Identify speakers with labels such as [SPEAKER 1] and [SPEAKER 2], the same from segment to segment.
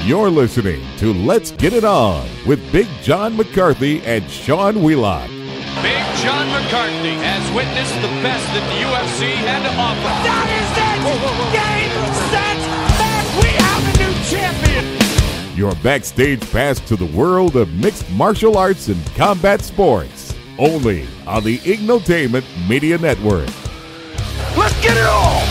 [SPEAKER 1] You're listening to Let's Get It On with Big John McCarthy and Sean Wheelock.
[SPEAKER 2] Big John McCarthy has witnessed the best that the UFC had to offer.
[SPEAKER 3] That is it! Game, set, match! We have a new champion!
[SPEAKER 1] Your backstage pass to the world of mixed martial arts and combat sports. Only on the Ignotainment Media Network.
[SPEAKER 3] Let's get it on!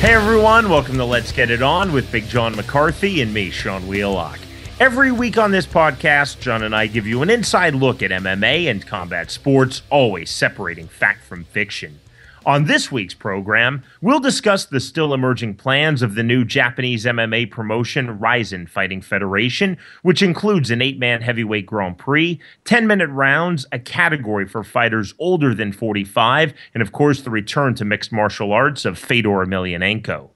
[SPEAKER 4] Hey everyone, welcome to Let's Get It On with Big John McCarthy and me, Sean Wheelock. Every week on this podcast, John and I give you an inside look at MMA and combat sports, always separating fact from fiction. On this week's program, we'll discuss the still emerging plans of the new Japanese MMA promotion, Rizin Fighting Federation, which includes an 8-man heavyweight Grand Prix, 10-minute rounds, a category for fighters older than 45, and of course the return to mixed martial arts of Fedor Emelianenko.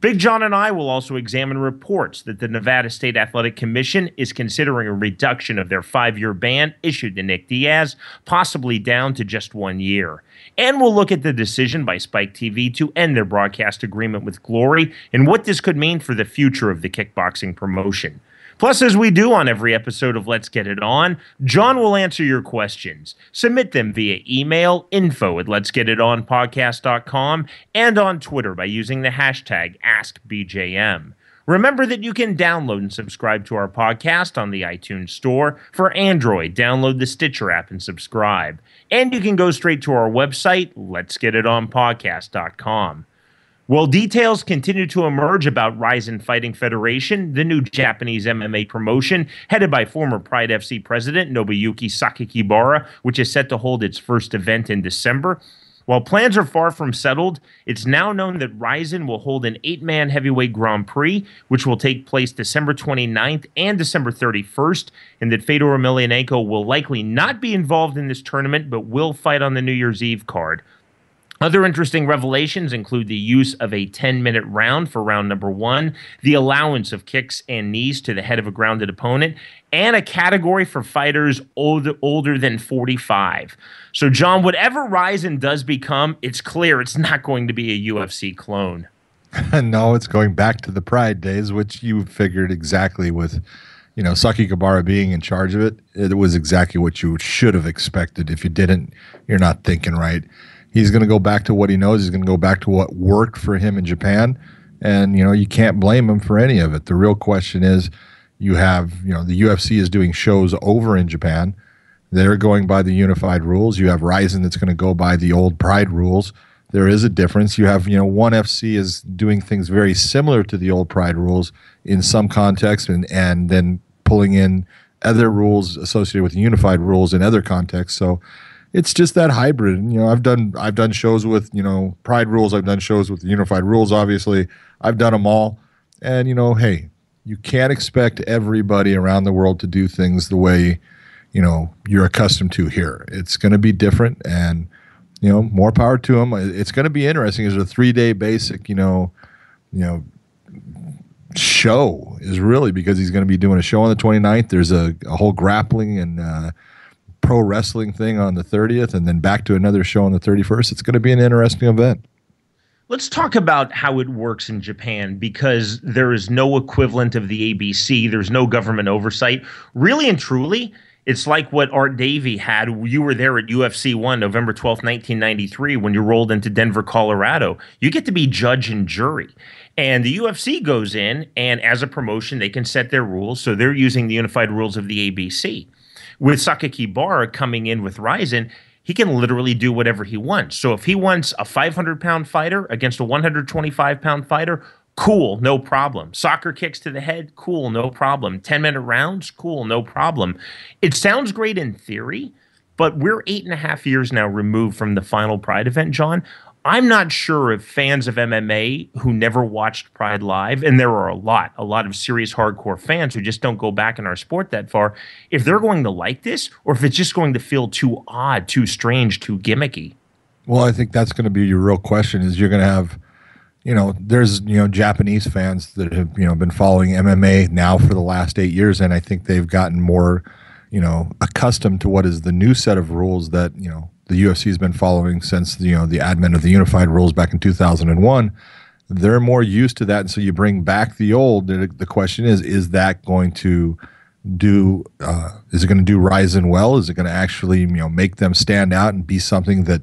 [SPEAKER 4] Big John and I will also examine reports that the Nevada State Athletic Commission is considering a reduction of their 5-year ban issued to Nick Diaz, possibly down to just 1 year. And we'll look at the decision by Spike TV to end their broadcast agreement with Glory and what this could mean for the future of the kickboxing promotion. Plus, as we do on every episode of Let's Get It On, John will answer your questions. Submit them via email, info@letsgetitonpodcast.com, and on Twitter by using the hashtag AskBJM. Remember that you can download and subscribe to our podcast on the iTunes Store. For Android, download the Stitcher app and subscribe. And you can go straight to our website, letsgetitonpodcast.com. Well, details continue to emerge about Rizin Fighting Federation, the new Japanese MMA promotion headed by former Pride FC president Nobuyuki Sakakibara, which is set to hold its first event in December. While plans are far from settled, it's now known that Rizin will hold an 8-man heavyweight Grand Prix, which will take place December 29th and December 31st, and that Fedor Emelianenko will likely not be involved in this tournament, but will fight on the New Year's Eve card. Other interesting revelations include the use of a 10-minute round for round number 1, the allowance of kicks and knees to the head of a grounded opponent, and a category for fighters older than 45. So, John, whatever Rizin does become, it's clear it's not going to be a UFC clone.
[SPEAKER 5] No, it's going back to the Pride days, which you figured exactly with, Sakakibara being in charge of it. It was exactly what you should have expected. If you didn't, you're not thinking right. He's going to go back to what he knows. He's going to go back to what worked for him in Japan. And, you can't blame him for any of it. The real question is you have, the UFC is doing shows over in Japan. They're going by the unified rules. You have Rizin that's going to go by the old Pride rules. There is a difference. You have, ONE FC is doing things very similar to the old Pride rules in some context and then pulling in other rules associated with the unified rules in other contexts. So it's just that hybrid. I've done shows with, Pride rules. I've done shows with the unified rules, obviously. I've done them all. And, hey, you can't expect everybody around the world to do things the way, you're accustomed to here. It's going to be different and, more power to them. It's going to be interesting. It's a 3-day basic, show is really because he's going to be doing a show on the 29th. There's a whole grappling and, pro wrestling thing on the 30th and then back to another show on the 31st. It's going to be an interesting event.
[SPEAKER 4] Let's talk about how it works in Japan because there is no equivalent of the ABC. There's no government oversight. Really and truly, it's like what Art Davie had. You were there at UFC 1, November 12th, 1993, when you rolled into Denver, Colorado. You get to be judge and jury. And the UFC goes in, and as a promotion, they can set their rules. So they're using the unified rules of the ABC. With Sakakibara coming in with Rizin, he can literally do whatever he wants. So if he wants a 500-pound fighter against a 125-pound fighter, cool, no problem. Soccer kicks to the head, cool, no problem. 10-minute rounds, cool, no problem. It sounds great in theory, but we're 8.5 years now removed from the final Pride event, John. I'm not sure if fans of MMA who never watched Pride live, and there are a lot of serious hardcore fans who just don't go back in our sport that far, if they're going to like this or if it's just going to feel too odd, too strange, too gimmicky.
[SPEAKER 5] Well, I think that's going to be your real question is you're going to have, there's, Japanese fans that have, been following MMA now for the last 8 years, and I think they've gotten more, accustomed to what is the new set of rules that, the UFC has been following since the advent of the unified rules back in 2001. they're more used to that. And so you bring back the old. The question is that going to is it going to do Rizin well? Is it going to actually, make them stand out and be something that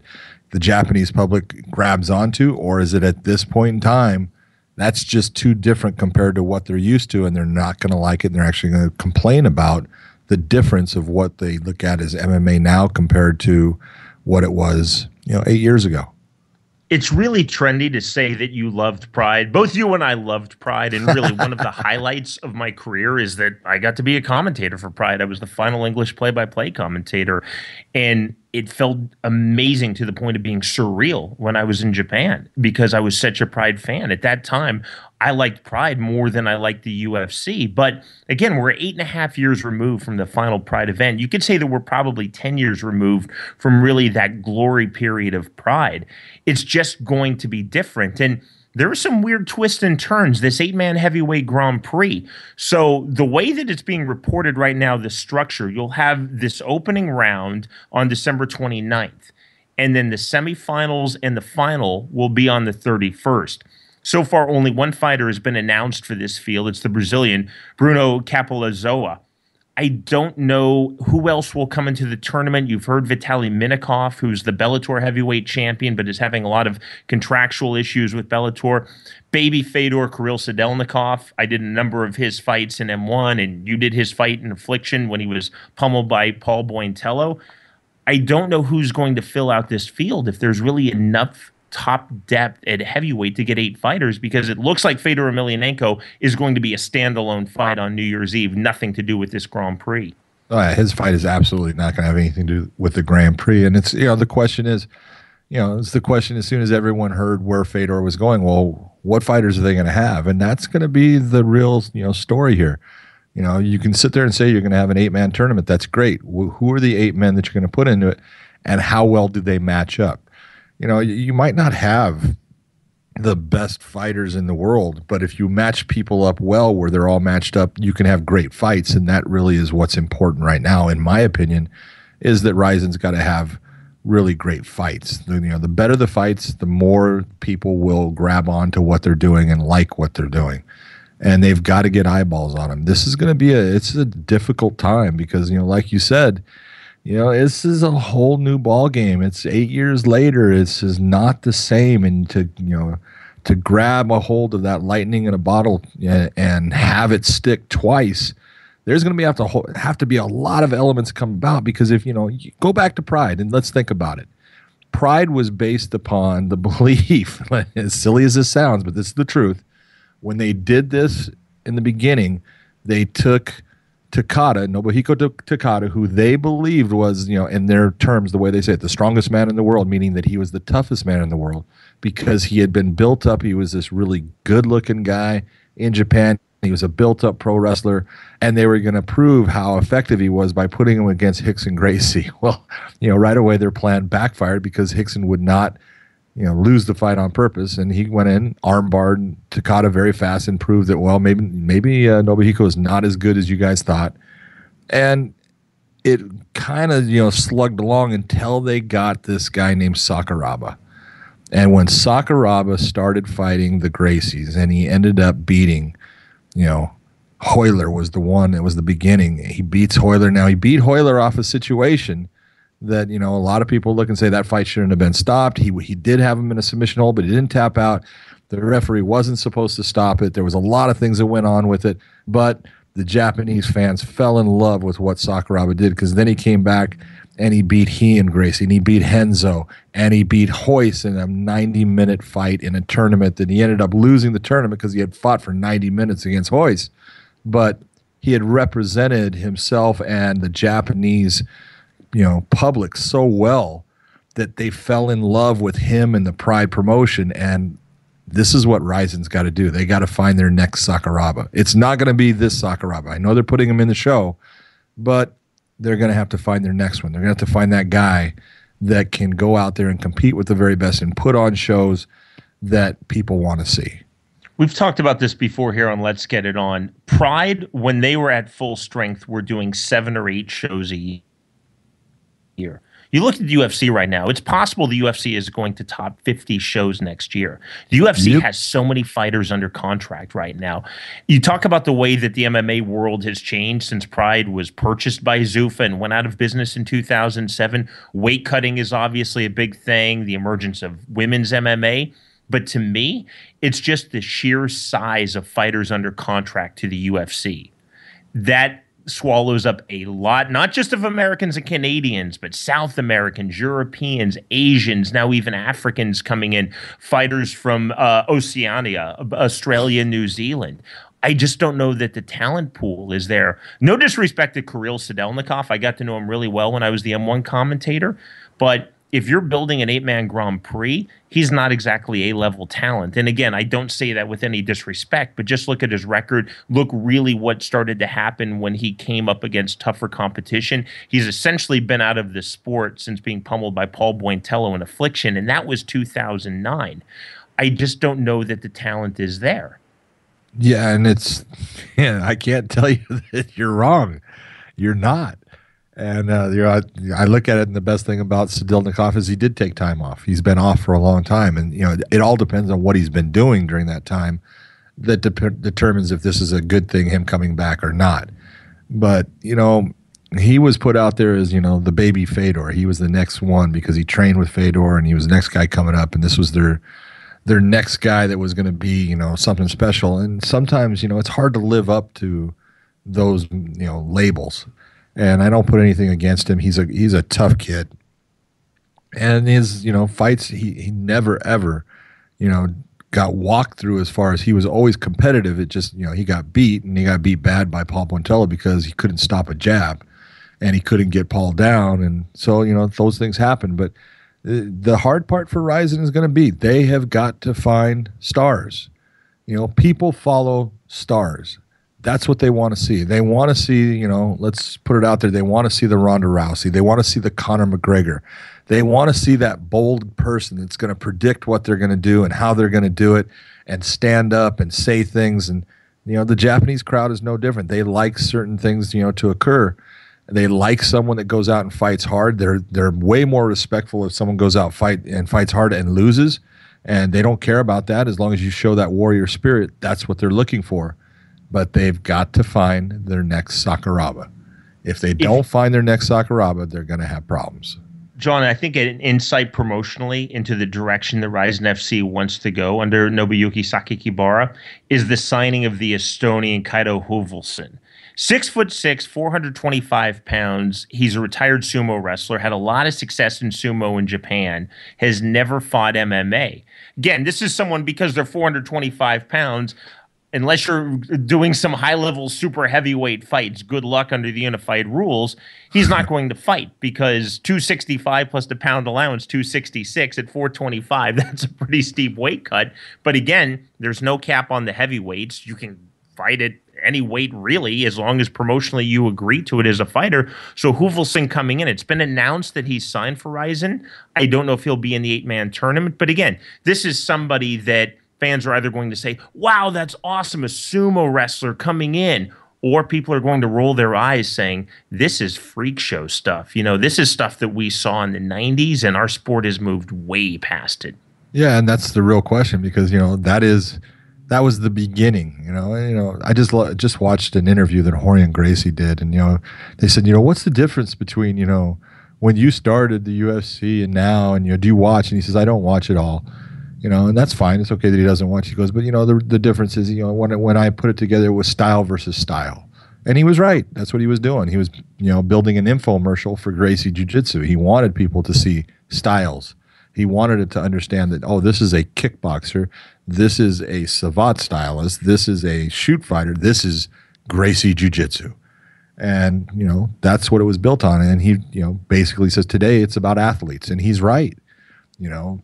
[SPEAKER 5] the Japanese public grabs onto? Or is it at this point in time, that's just too different compared to what they're used to, and they're not going to like it, and they're actually going to complain about the difference of what they look at as MMA now compared to what it was, 8 years ago?
[SPEAKER 4] It's really trendy to say that you loved Pride. Both you and I loved Pride, and really one of the highlights of my career is that I got to be a commentator for Pride. I was the final English play-by-play commentator, and it felt amazing to the point of being surreal when I was in Japan because I was such a Pride fan. At that time, I liked Pride more than I liked the UFC. But again, we're 8.5 years removed from the final Pride event. You could say that we're probably 10 years removed from really that glory period of Pride. It's just going to be different. And there are some weird twists and turns, this 8-man heavyweight Grand Prix. So the way that it's being reported right now, the structure, you'll have this opening round on December 29th, and then the semifinals and the final will be on the 31st. So far, only one fighter has been announced for this field. It's the Brazilian Bruno Capolazoa. I don't know who else will come into the tournament. You've heard Vitaly Minakov, who's the Bellator heavyweight champion, but is having a lot of contractual issues with Bellator. Baby Fedor Kirill Sadelnikov. I did a number of his fights in M1, and you did his fight in Affliction when he was pummeled by Paul Bointello. I don't know who's going to fill out this field, if there's really enough top depth at heavyweight to get 8 fighters, because it looks like Fedor Emelianenko is going to be a standalone fight on New Year's Eve, nothing to do with this Grand Prix.
[SPEAKER 5] His fight is absolutely not going to have anything to do with the Grand Prix. And it's, the question is, it's the question as soon as everyone heard where Fedor was going, well, what fighters are they going to have? And that's going to be the real, story here. You can sit there and say you're going to have an 8-man tournament. That's great. Who are the 8 men that you're going to put into it, and how well do they match up? You might not have the best fighters in the world, but if you match people up well where they're all matched up, you can have great fights, and that really is what's important right now, in my opinion, is that Rizin's got to have really great fights. The better the fights, the more people will grab on to what they're doing and like what they're doing. And they've got to get eyeballs on them. This is going to be it's a difficult time because, like you said, this is a whole new ball game. It's 8 years later. It's is not the same. And to grab a hold of that lightning in a bottle and have it stick twice, there's going to have to be a lot of elements come about, because if, you go back to Pride and let's think about it. Pride was based upon the belief, as silly as this sounds, but this is the truth. When they did this in the beginning, they took Takada, Nobuhiko Takada, who they believed was, in their terms, the way they say it, the strongest man in the world, meaning that he was the toughest man in the world because he had been built up. He was this really good-looking guy in Japan. He was a built-up pro wrestler, and they were going to prove how effective he was by putting him against Rickson Gracie. Well, right away their plan backfired because Rickson would not lose the fight on purpose, and he went in, armbarred Takada very fast, and proved that, well, maybe Nobuhiko is not as good as you guys thought. And it kind of slugged along until they got this guy named Sakuraba. And when Sakuraba started fighting the Gracies, and he ended up beating, Hoyler was the one that was the beginning. He beats Hoyler. Now he beat Hoyler off a situation that, a lot of people look and say that fight shouldn't have been stopped. He did have him in a submission hold, but he didn't tap out. The referee wasn't supposed to stop it. There was a lot of things that went on with it, but the Japanese fans fell in love with what Sakuraba did, because then he came back and he beat Gracie, and he beat Henzo, and he beat Hoist in a 90-minute fight in a tournament that he ended up losing the tournament because he had fought for 90 minutes against Hoist. But he had represented himself and the Japanese public so well that they fell in love with him and the Pride promotion. And this is what Rizin's got to do. They got to find their next Sakuraba. It's not going to be this Sakuraba. I know they're putting him in the show, but they're going to have to find their next one. They're going to have to find that guy that can go out there and compete with the very best and put on shows that people want to see.
[SPEAKER 4] We've talked about this before here on Let's Get It On. Pride, when they were at full strength, were doing 7 or 8 shows a year. You look at the UFC right now, it's possible the UFC is going to top 50 shows next year. The UFC has so many fighters under contract right now. You talk about the way that the MMA world has changed since Pride was purchased by Zuffa and went out of business in 2007. Weight cutting is obviously a big thing, the emergence of women's MMA. But to me, it's just the sheer size of fighters under contract to the UFC. That swallows up a lot, not just of Americans and Canadians, but South Americans, Europeans, Asians, now even Africans coming in, fighters from Oceania, Australia, New Zealand. I just don't know that the talent pool is there. No disrespect to Kirill Sadelnikov. I got to know him really well when I was the M1 commentator, but if you're building an 8-man Grand Prix, he's not exactly A-level talent. And again, I don't say that with any disrespect, but just look at his record. Look really what started to happen when he came up against tougher competition. He's essentially been out of the sport since being pummeled by Paul Bointello in Affliction, and that was 2009. I just don't know that the talent is there.
[SPEAKER 5] Yeah, and I can't tell you that you're wrong. You're not. And I look at it, and the best thing about Sadelnikov is he did take time off. He's been off for a long time, and it all depends on what he's been doing during that time. That determines if this is a good thing, him coming back or not. But he was put out there as the baby Fedor. He was the next one because he trained with Fedor, and he was the next guy coming up, and this was their next guy that was going to be something special. And sometimes it's hard to live up to those labels. And I don't put anything against him. He's a tough kid, and his fights he never ever got walked through as far as he was always competitive. It just he got beat, and he got beat bad by Paul Bointello because he couldn't stop a jab, and he couldn't get Paul down, and so those things happen. But the hard part for Rizin is going to be they have got to find stars. People follow stars. That's what they want to see. They want to see, let's put it out there. They want to see the Ronda Rousey. They want to see the Conor McGregor. They want to see that bold person that's going to predict what they're going to do and how they're going to do it and stand up and say things. And, the Japanese crowd is no different. They like certain things, to occur. They like someone that goes out and fights hard. They're way more respectful if someone goes out and fights hard and loses. And they don't care about that as long as you show that warrior spirit. That's what they're looking for. But they've got to find their next Sakuraba. If they don't find their next Sakuraba, they're going to have problems.
[SPEAKER 4] John, I think an insight promotionally into the direction that Rizin FC wants to go under Nobuyuki Sakakibara is the signing of the Estonian Kaito Huvelson. 6'6", 425 pounds. He's a retired sumo wrestler, had a lot of success in sumo in Japan, has never fought MMA. Again, this is someone, because they're 425 pounds, unless you're doing some high-level super heavyweight fights, good luck under the unified rules, he's not going to fight because 265 plus the pound allowance, 266 at 425, that's a pretty steep weight cut. But again, there's no cap on the heavyweights. You can fight at any weight, really, as long as promotionally you agree to it as a fighter. So Huvelson coming in, it's been announced that he's signed for Rizin. I don't know if he'll be in the 8-man tournament. But again, this is somebody that fans are either going to say, wow, that's awesome, a sumo wrestler coming in, or people are going to roll their eyes saying, this is freak show stuff. This is stuff that we saw in the 90s, and our sport has moved way past it.
[SPEAKER 5] Yeah, and that's the real question because, that was the beginning. I just watched an interview that Rorion Gracie did, and, they said, what's the difference between, when you started the UFC and now, and, do you watch? And he says, I don't watch it all. And that's fine. It's okay that he doesn't watch. He goes, but the difference is, when I put it together, it was style versus style, and he was right. That's what he was doing. He was, building an infomercial for Gracie Jiu-Jitsu. He wanted people to see styles. He wanted it to understand that, this is a kickboxer, this is a savate stylist, this is a shoot fighter, this is Gracie Jiu-Jitsu, and that's what it was built on. And he, basically says today it's about athletes, and he's right.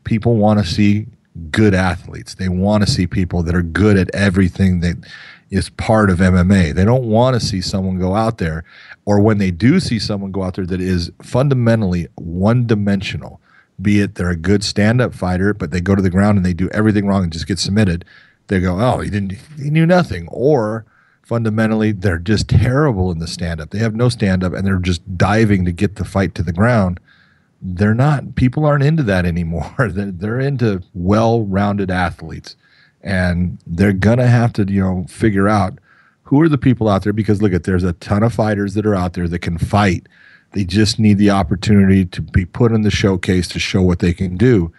[SPEAKER 5] People want to see good athletes. They want to see people that are good at everything that is part of MMA. They don't want to see someone go out there, or when they do see someone go out there that is fundamentally one-dimensional, be it they're a good stand-up fighter, but they go to the ground and they do everything wrong and just get submitted. They go, oh, he knew nothing. Or fundamentally, they're just terrible in the stand-up. They have no stand-up, and they're just diving to get the fight to the ground. people aren't into that anymore. They're into well-rounded athletes, and they're going to have to, figure out who are the people out there, because there's a ton of fighters that are out there that can fight. They just need the opportunity to be put in the showcase to show what they can do.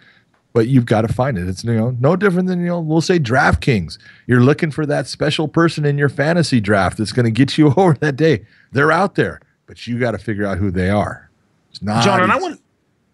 [SPEAKER 5] But you've got to find it. It's no different than we'll say DraftKings. You're looking for that special person in your fantasy draft that's going to get you over that day. They're out there, but you got to figure out who they are. It's not
[SPEAKER 4] John,
[SPEAKER 5] easy.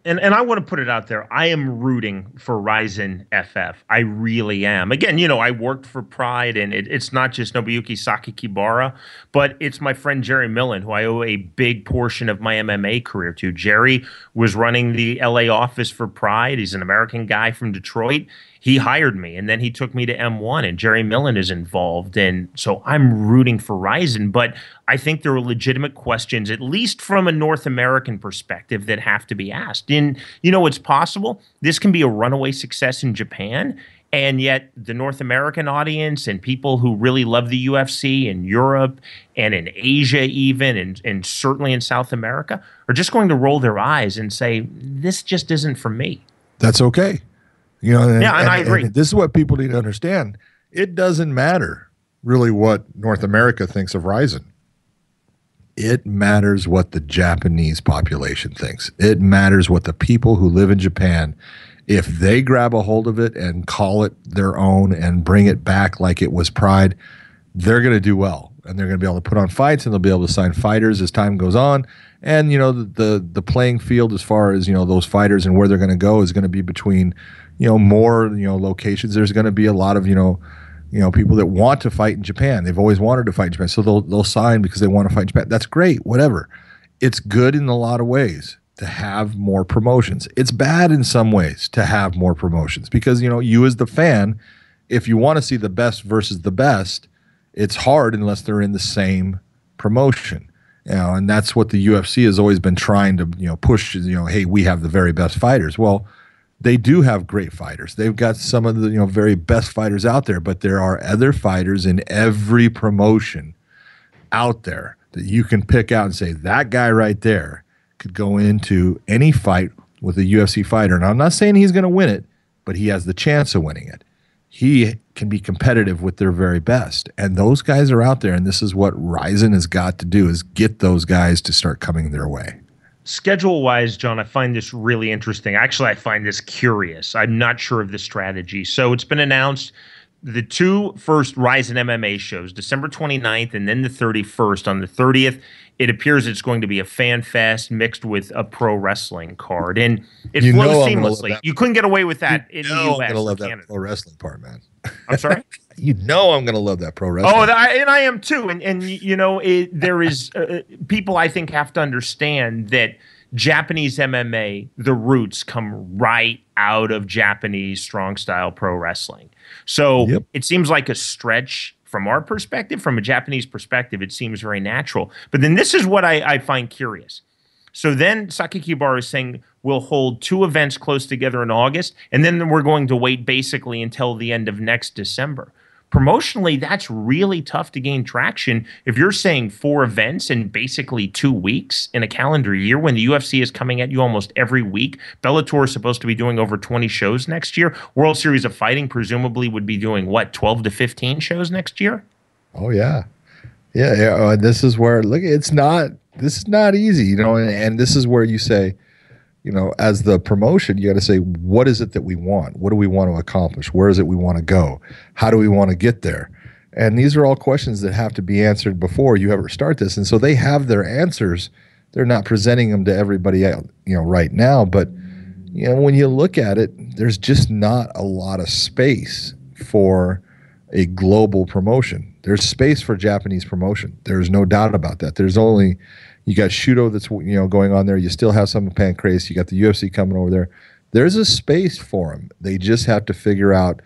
[SPEAKER 4] And I want to put it out there. I am rooting for Rizin FF. I really am. Again, I worked for Pride, and it's not just Nobuyuki Sakakibara, but it's my friend Jerry Millen, who I owe a big portion of my MMA career to. Jerry was running the LA office for Pride. He's an American guy from Detroit. He hired me, and then he took me to M1, and Jerry Millen is involved. And so I'm rooting for Rizin, but I think there are legitimate questions, at least from a North American perspective, that have to be asked. And, it's possible this can be a runaway success in Japan, and yet the North American audience and people who really love the UFC in Europe and in Asia even, and certainly in South America, are just going to roll their eyes and say, this just isn't for me.
[SPEAKER 5] That's okay.
[SPEAKER 4] And I agree.
[SPEAKER 5] And this is what people need to understand. It doesn't matter really what North America thinks of Rizin. It matters what the Japanese population thinks. It matters what the people who live in Japan, if they grab a hold of it and call it their own and bring it back like it was Pride, they're going to do well. And they're going to be able to put on fights, and they'll be able to sign fighters as time goes on. And, the playing field as far as, those fighters and where they're going to go is going to be between more, locations. There's going to be a lot of, people that want to fight in Japan. They've always wanted to fight in Japan. So they'll sign because they want to fight in Japan. That's great, whatever. It's good in a lot of ways to have more promotions. It's bad in some ways to have more promotions because, you as the fan, if you want to see the best versus the best, it's hard unless they're in the same promotion. And that's what the UFC has always been trying to, push, hey, we have the very best fighters. Well, they do have great fighters. They've got some of the very best fighters out there, but there are other fighters in every promotion out there that you can pick out and say, that guy right there could go into any fight with a UFC fighter. And I'm not saying he's going to win it, but he has the chance of winning it. He can be competitive with their very best. And those guys are out there, and this is what Rizin has got to do, is get those guys to start coming their way.
[SPEAKER 4] Schedule-wise, John, I find this really interesting. Actually, I find this curious. I'm not sure of the strategy. So it's been announced the two first Rizin MMA shows, December 29th and then the 31st. On the 30th, it appears it's going to be a fan fest mixed with a pro wrestling card. And it flows seamlessly. You couldn't get away with that in the U.S.
[SPEAKER 5] I'm going to love
[SPEAKER 4] Canada.
[SPEAKER 5] That pro wrestling part, man.
[SPEAKER 4] I'm sorry?
[SPEAKER 5] I'm going to love that pro wrestling.
[SPEAKER 4] Oh, and I am too. And there is people I think have to understand that Japanese MMA, the roots come right out of Japanese strong style pro wrestling. So It seems like a stretch from our perspective, from a Japanese perspective, it seems very natural. But then this is what I find curious. So then Sakakibara is saying we'll hold two events close together in August, and then we're going to wait basically until the end of next December. Promotionally, that's really tough to gain traction if you're saying 4 events in basically 2 weeks in a calendar year when the UFC is coming at you almost every week. Bellator is supposed to be doing over 20 shows next year. World Series of Fighting presumably would be doing, 12 to 15 shows next year?
[SPEAKER 5] Oh, yeah. Yeah. And this is where, this is not easy, and this is where you say, as the promotion, you got to say, what is it that we want? What do we want to accomplish? Where is it we want to go? How do we want to get there? And these are all questions that have to be answered before you ever start this. And so they have their answers. They're not presenting them to everybody, right now. But, when you look at it, there's just not a lot of space for a global promotion. There's space for Japanese promotion. There's no doubt about that. You got Shudo that's going on there. You still have some Pancrase. You got the UFC coming over there. There's a space for them. They just have to figure out,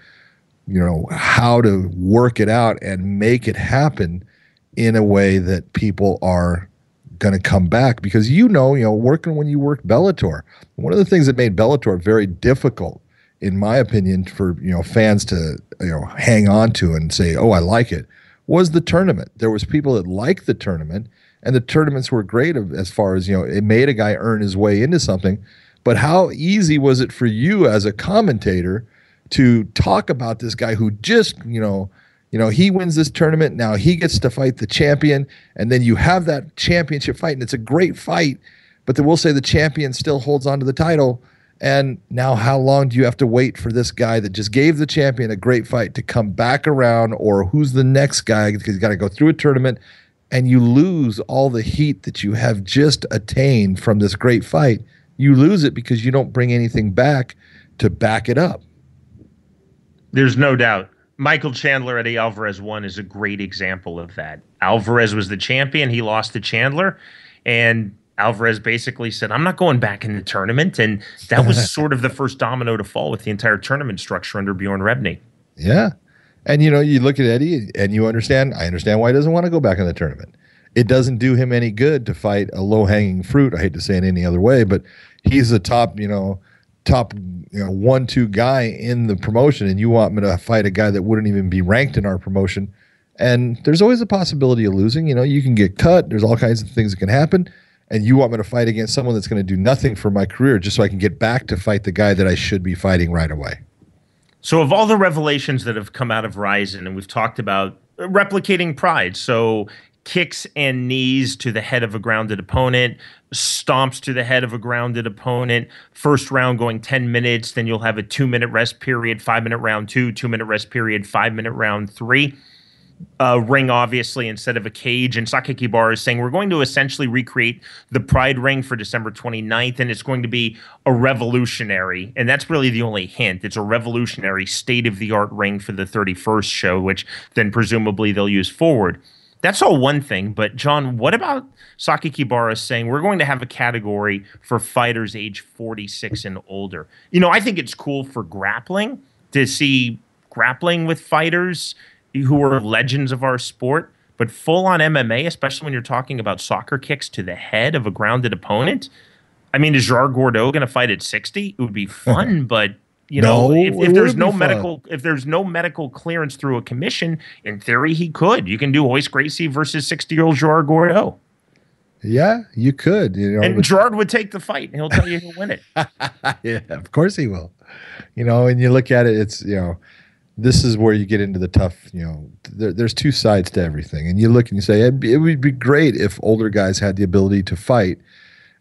[SPEAKER 5] how to work it out and make it happen in a way that people are going to come back. Because working when you worked Bellator, one of the things that made Bellator very difficult, in my opinion, for fans to hang on to and say, oh, I like it, was the tournament. There was people that liked the tournament. And the tournaments were great as far as, it made a guy earn his way into something. But how easy was it for you as a commentator to talk about this guy who just, he wins this tournament. Now he gets to fight the champion. And then you have that championship fight, and it's a great fight. But then we'll say the champion still holds on to the title. And now how long do you have to wait for this guy that just gave the champion a great fight to come back around, or who's the next guy? Because he's got to go through a tournament, and you lose all the heat that you have just attained from this great fight. You lose it because you don't bring anything back to back it up.
[SPEAKER 4] There's no doubt. Michael Chandler, Eddie Alvarez 1 is a great example of that. Alvarez was the champion. He lost to Chandler, and Alvarez basically said, I'm not going back in the tournament. And that was sort of the first domino to fall with the entire tournament structure under Bjorn Rebney.
[SPEAKER 5] Yeah. And, you look at Eddie and I understand why he doesn't want to go back in the tournament. It doesn't do him any good to fight a low-hanging fruit. I hate to say it any other way, but he's the top 1-2 guy in the promotion, and you want me to fight a guy that wouldn't even be ranked in our promotion. And there's always a possibility of losing. You can get cut. There's all kinds of things that can happen. And you want me to fight against someone that's going to do nothing for my career just so I can get back to fight the guy that I should be fighting right away.
[SPEAKER 4] So of all the revelations that have come out of Rizin, and we've talked about replicating Pride, so kicks and knees to the head of a grounded opponent, stomps to the head of a grounded opponent, first round going 10 minutes, then you'll have a 2-minute rest period, 5-minute round 2, 2-minute rest period, 5-minute round 3. Ring, obviously, instead of a cage. And Sakakibara is saying we're going to essentially recreate the Pride ring for December 29th, and it's going to be a revolutionary, and that's really the only hint. It's a revolutionary state-of-the-art ring for the 31st show, which then presumably they'll use forward. That's all one thing, but John, what about Sakakibara saying we're going to have a category for fighters age 46 and older? I think it's cool for grappling to see grappling with fighters who are legends of our sport, but full-on MMA, especially when you're talking about soccer kicks to the head of a grounded opponent. I mean, is Gerard Gordeau going to fight at 60? It would be fun, but if there's no medical clearance through a commission, in theory he could. You can do Royce Gracie versus 60-year-old Gerard Gordeau.
[SPEAKER 5] Yeah, you could.
[SPEAKER 4] And Gerard would take the fight, and he'll tell you he'll win it.
[SPEAKER 5] Yeah, of course he will. And you look at it, it's this is where you get into the tough, there's two sides to everything. And you look and you say, it would be great if older guys had the ability to fight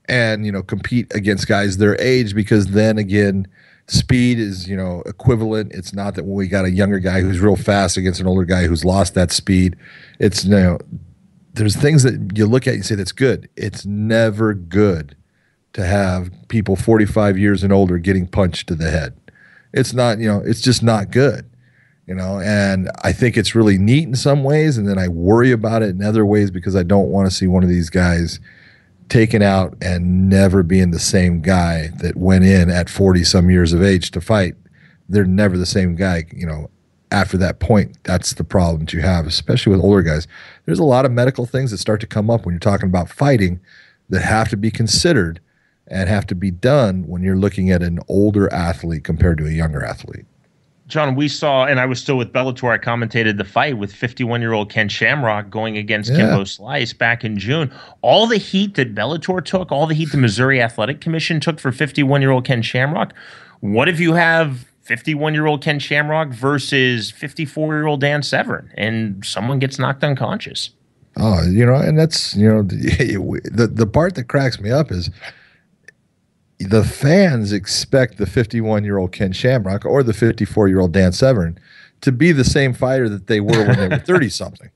[SPEAKER 5] and, compete against guys their age, because then again, speed is, equivalent. It's not that when we got a younger guy who's real fast against an older guy who's lost that speed. It's, there's things that you look at and you say that's good. It's never good to have people 45 years and older getting punched to the head. It's not, it's just not good. And I think it's really neat in some ways, and then I worry about it in other ways because I don't want to see one of these guys taken out and never being the same guy that went in at 40-some years of age to fight. They're never the same guy, after that point. That's the problem that you have, especially with older guys. There's a lot of medical things that start to come up when you're talking about fighting that have to be considered and have to be done when you're looking at an older athlete compared to a younger athlete.
[SPEAKER 4] John, we saw, and I was still with Bellator, I commentated the fight with 51-year-old Ken Shamrock going against Kimbo Slice back in June. All the heat that Bellator took, all the heat the Missouri Athletic Commission took for 51-year-old Ken Shamrock. What if you have 51-year-old Ken Shamrock versus 54-year-old Dan Severn, and someone gets knocked unconscious?
[SPEAKER 5] Oh, and that's, the part that cracks me up is the fans expect the 51-year-old Ken Shamrock or the 54-year-old Dan Severn to be the same fighter that they were when they were 30-something.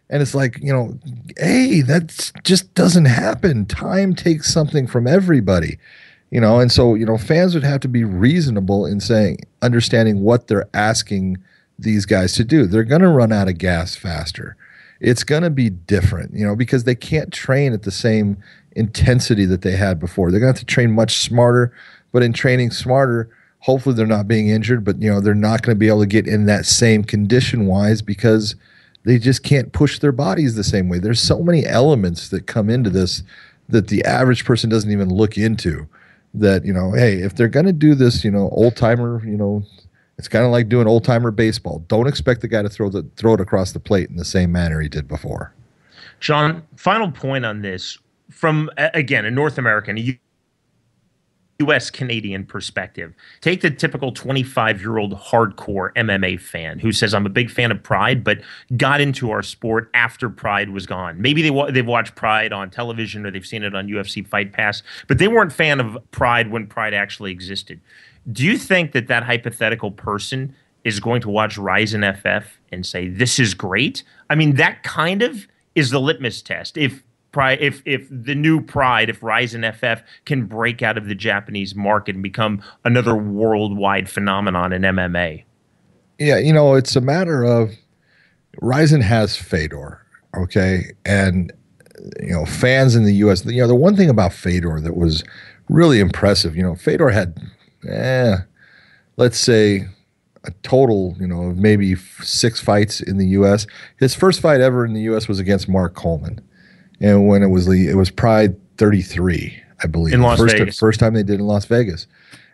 [SPEAKER 5] And it's like, hey, that just doesn't happen. Time takes something from everybody, and so, fans would have to be reasonable in understanding what they're asking these guys to do. They're going to run out of gas faster. It's going to be different, because they can't train at the same intensity that they had before. They're going to have to train much smarter, but in training smarter, hopefully they're not being injured, but they're not going to be able to get in that same condition wise because they just can't push their bodies the same way. There's so many elements that come into this that the average person doesn't even look into, that, hey, if they're going to do this, old timer, it's kind of like doing old timer baseball. Don't expect the guy to throw it across the plate in the same manner he did before.
[SPEAKER 4] John, final point on this. From, again, a North American, a US Canadian perspective. Take the typical 25-year-old hardcore MMA fan who says, I'm a big fan of Pride, but got into our sport after Pride was gone. Maybe they've watched Pride on television or they've seen it on UFC Fight Pass, but they weren't a fan of Pride when Pride actually existed. Do you think that hypothetical person is going to watch Rizin FF and say, this is great? I mean, that kind of is the litmus test. If the new Pride, if Rizin FF can break out of the Japanese market and become another worldwide phenomenon in MMA.
[SPEAKER 5] Yeah, it's a matter of Rizin has Fedor, okay? And, fans in the U.S., the one thing about Fedor that was really impressive, Fedor had, let's say, a total, of maybe 6 fights in the U.S. His first fight ever in the U.S. was against Mark Coleman. And when it was Pride 33, I believe.
[SPEAKER 4] In Las Vegas.
[SPEAKER 5] First time they did in Las Vegas.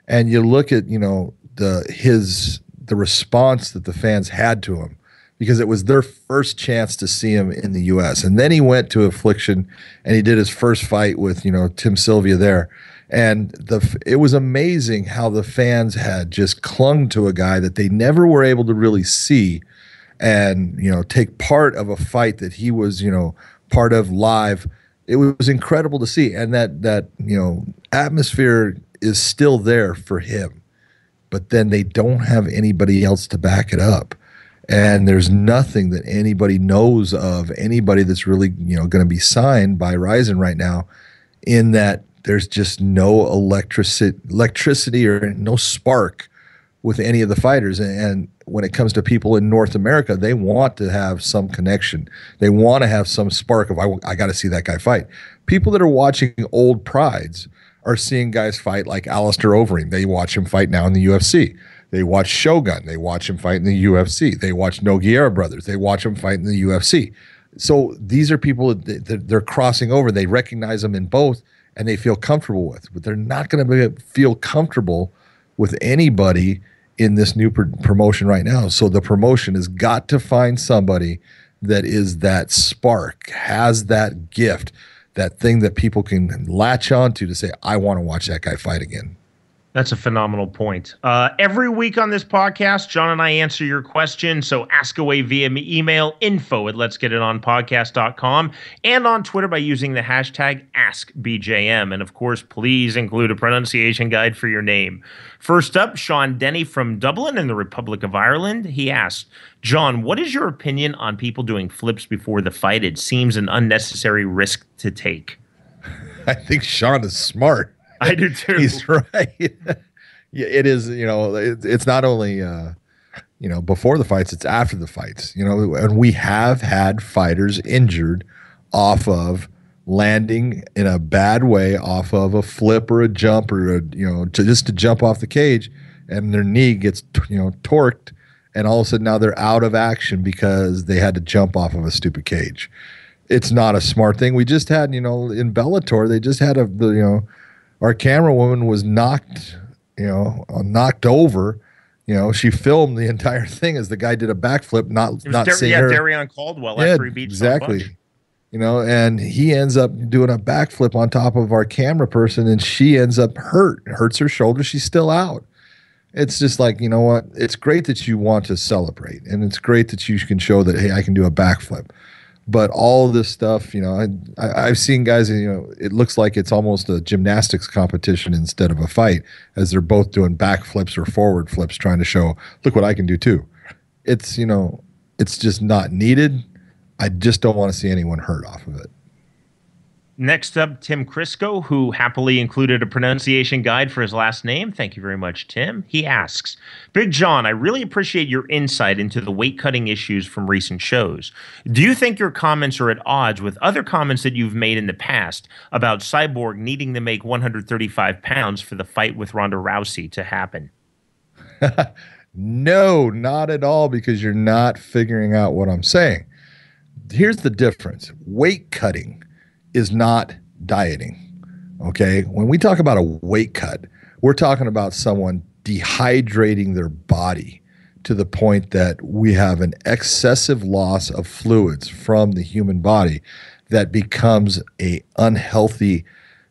[SPEAKER 5] And you look at, the response that the fans had to him, because it was their first chance to see him in the U.S. And then he went to Affliction and he did his first fight with, Tim Sylvia there. And it was amazing how the fans had just clung to a guy that they never were able to really see and, take part of a fight that he was, part of live. It was incredible to see. And that atmosphere is still there for him, but then they don't have anybody else to back it up. And there's nothing that anybody knows of anybody that's really, going to be signed by Rizin right now, in that there's just no electricity or no spark with any of the fighters. And when it comes to people in North America, they want to have some connection. They want to have some spark of, I got to see that guy fight. People that are watching old Prides are seeing guys fight like Alistair Overeem. They watch him fight now in the UFC. They watch Shogun. They watch him fight in the UFC. They watch Nogueira brothers. They watch him fight in the UFC. So these are people that they're crossing over. They recognize them in both, and they feel comfortable with. But they're not going to feel comfortable with anybody in this new promotion right now. So the promotion has got to find somebody that is that spark, has that gift, that thing that people can latch onto to say, I want to watch that guy fight again.
[SPEAKER 4] That's a phenomenal point. Every week on this podcast, John and I answer your questions. So ask away via email, info@letsgetitonpodcast.com, and on Twitter by using the hashtag AskBJM. And of course, please include a pronunciation guide for your name. First up, Sean Denny from Dublin in the Republic of Ireland. He asked, John, what is your opinion on people doing flips before the fight? It seems an unnecessary risk to take.
[SPEAKER 5] I think Sean is smart.
[SPEAKER 4] I do too.
[SPEAKER 5] He's right. Yeah, it is. It's not only before the fights; it's after the fights. And we have had fighters injured off of landing in a bad way off of a flip or a jump or just to jump off the cage, and their knee gets torqued, and all of a sudden now they're out of action because they had to jump off of a stupid cage. It's not a smart thing. We just had in Bellator, they just had our camera woman was knocked over. She filmed the entire thing as the guy did a backflip, not seeing her.
[SPEAKER 4] Darion Caldwell after he beat
[SPEAKER 5] exactly. And he ends up doing a backflip on top of our camera person, and she ends up hurts her shoulder. She's still out. It's just like, what? It's great that you want to celebrate, and it's great that you can show that, hey, I can do a backflip. But all of this stuff, I've seen guys, it looks like it's almost a gymnastics competition instead of a fight, as they're both doing back flips or forward flips, trying to show, look what I can do too. It's just not needed. I just don't want to see anyone hurt off of it.
[SPEAKER 4] Next up, Tim Crisco, who happily included a pronunciation guide for his last name. Thank you very much, Tim. He asks, Big John, I really appreciate your insight into the weight cutting issues from recent shows. Do you think your comments are at odds with other comments that you've made in the past about Cyborg needing to make 135 pounds for the fight with Ronda Rousey to happen?
[SPEAKER 5] No, not at all, because you're not figuring out what I'm saying. Here's the difference. Weight cutting is not dieting, okay? When we talk about a weight cut, we're talking about someone dehydrating their body to the point that we have an excessive loss of fluids from the human body that becomes a unhealthy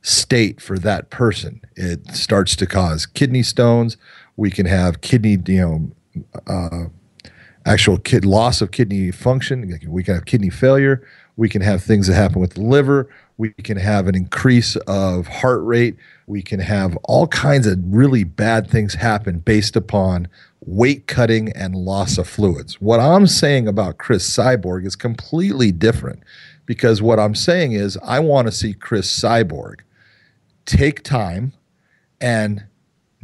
[SPEAKER 5] state for that person. It starts to cause kidney stones. We can have kidney, loss of kidney function. We can have kidney failure. We can have things that happen with the liver. We can have an increase of heart rate. We can have all kinds of really bad things happen based upon weight cutting and loss of fluids. What I'm saying about Chris Cyborg is completely different, because what I'm saying is I want to see Chris Cyborg take time and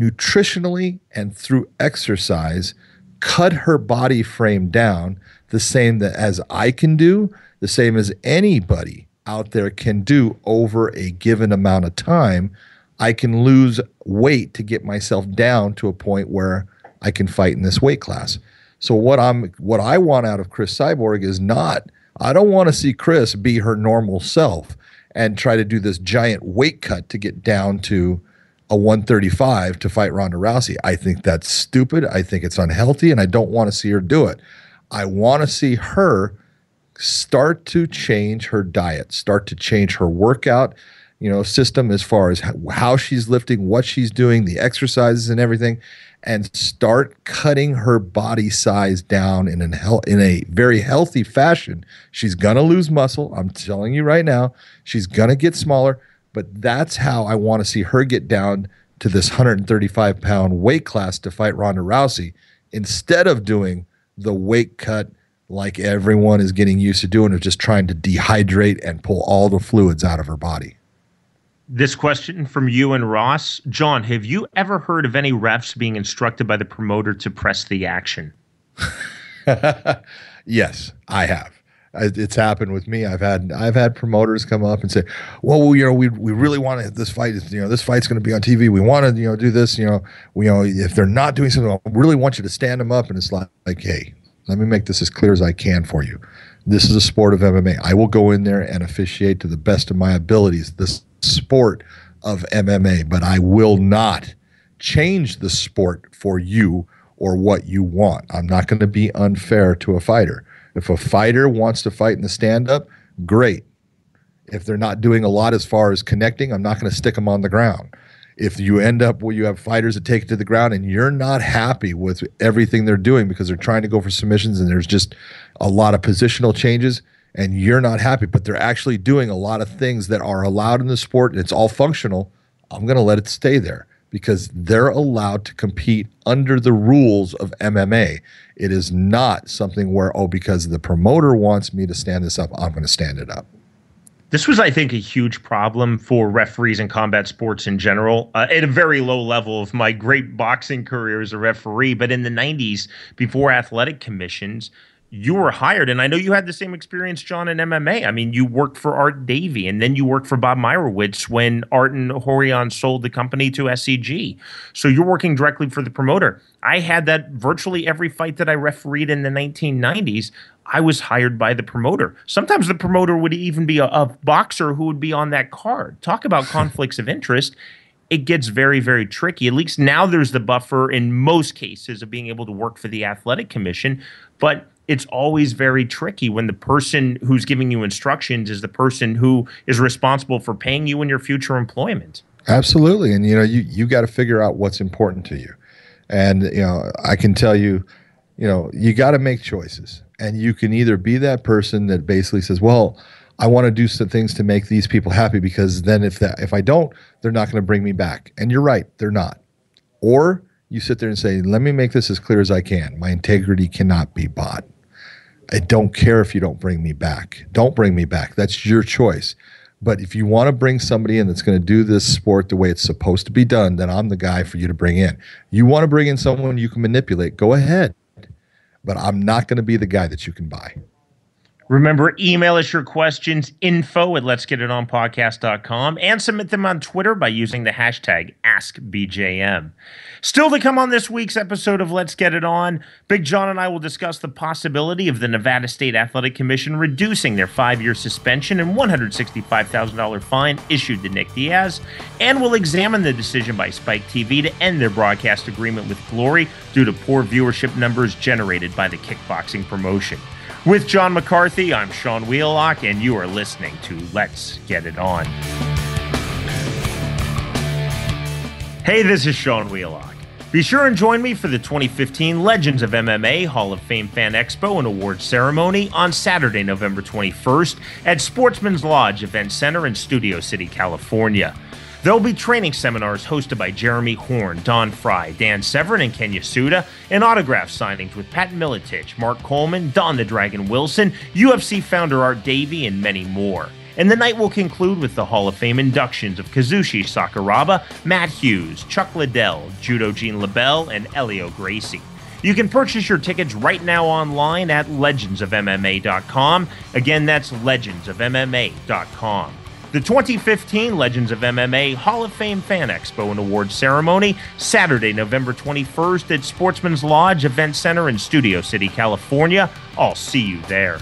[SPEAKER 5] nutritionally and through exercise cut her body frame down the same that as I can do, the same as anybody out there can do over a given amount of time. I can lose weight to get myself down to a point where I can fight in this weight class. So what I want out of Chris Cyborg is not, I don't want to see Chris be her normal self and try to do this giant weight cut to get down to a 135 to fight Ronda Rousey. I think that's stupid. I think it's unhealthy, and I don't want to see her do it. I want to see her start to change her diet, start to change her workout, system as far as how she's lifting, what she's doing, the exercises and everything, and start cutting her body size down in a very healthy fashion. She's going to lose muscle. I'm telling you right now, she's going to get smaller, but that's how I want to see her get down to this 135-pound weight class to fight Ronda Rousey, instead of doing the weight cut like everyone is getting used to doing, of just trying to dehydrate and pull all the fluids out of her body.
[SPEAKER 4] This question from you and Ross. John, have you ever heard of any refs being instructed by the promoter to press the action?
[SPEAKER 5] Yes, I have. It's happened with me. I've had promoters come up and say, "Well, we really want this fight. This fight's going to be on TV. We want to do this. If they're not doing something, I really want you to stand them up." And it's like, hey, let me make this as clear as I can for you. This is a sport of MMA. I will go in there and officiate to the best of my abilities. This sport of MMA, but I will not change the sport for you or what you want. I'm not going to be unfair to a fighter. If a fighter wants to fight in the stand-up, great. If they're not doing a lot as far as connecting, I'm not going to stick them on the ground. If you end up where you have fighters that take it to the ground and you're not happy with everything they're doing because they're trying to go for submissions and there's just a lot of positional changes and you're not happy, but they're actually doing a lot of things that are allowed in the sport and it's all functional, I'm going to let it stay there because they're allowed to compete under the rules of MMA. It is not something where, because the promoter wants me to stand this up, I'm going to stand it up.
[SPEAKER 4] This was, I think, a huge problem for referees in combat sports in general. At a very low level of my great boxing career as a referee, but in the 90s, before athletic commissions, you were hired, and I know you had the same experience, John, in MMA. I mean, you worked for Art Davie, and then you worked for Bob Meyerowitz when Art and Horion sold the company to SCG. So you're working directly for the promoter. I had that virtually every fight that I refereed in the 1990s. I was hired by the promoter. Sometimes the promoter would even be a boxer who would be on that card. Talk about conflicts of interest. It gets very, very tricky. At least now there's the buffer in most cases of being able to work for the athletic commission, but it's always very tricky when the person who's giving you instructions is the person who is responsible for paying you in your future employment.
[SPEAKER 5] Absolutely. And, you got to figure out what's important to you. And, I can tell you, you got to make choices. And you can either be that person that basically says, well, I want to do some things to make these people happy because then if I don't, they're not going to bring me back. And you're right, they're not. Or you sit there and say, let me make this as clear as I can. My integrity cannot be bought. I don't care if you don't bring me back. Don't bring me back. That's your choice. But if you want to bring somebody in that's going to do this sport the way it's supposed to be done, then I'm the guy for you to bring in. You want to bring in someone you can manipulate, go ahead. But I'm not going to be the guy that you can buy.
[SPEAKER 4] Remember, email us your questions, info@letsgetitonpodcast.com, and submit them on Twitter by using the hashtag AskBJM. Still to come on this week's episode of Let's Get It On, Big John and I will discuss the possibility of the Nevada State Athletic Commission reducing their 5-year suspension and $165,000 fine issued to Nick Diaz, and we'll examine the decision by Spike TV to end their broadcast agreement with Glory due to poor viewership numbers generated by the kickboxing promotion. With John McCarthy, I'm Sean Wheelock, and you are listening to Let's Get It On. Hey, this is Sean Wheelock. Be sure and join me for the 2015 Legends of MMA Hall of Fame Fan Expo and Awards Ceremony on Saturday, November 21st at Sportsman's Lodge Event Center in Studio City, California. There will be training seminars hosted by Jeremy Horn, Don Fry, Dan Severin, and Ken Yasuda, and autograph signings with Pat Miletich, Mark Coleman, Don the Dragon Wilson, UFC founder Art Davie, and many more. And the night will conclude with the Hall of Fame inductions of Kazushi Sakuraba, Matt Hughes, Chuck Liddell, Judo Gene LaBelle, and Elio Gracie. You can purchase your tickets right now online at legendsofmma.com. Again, that's legendsofmma.com. The 2015 Legends of MMA Hall of Fame Fan Expo and Awards Ceremony, Saturday, November 21st at Sportsman's Lodge Event Center in Studio City, California. I'll see you there.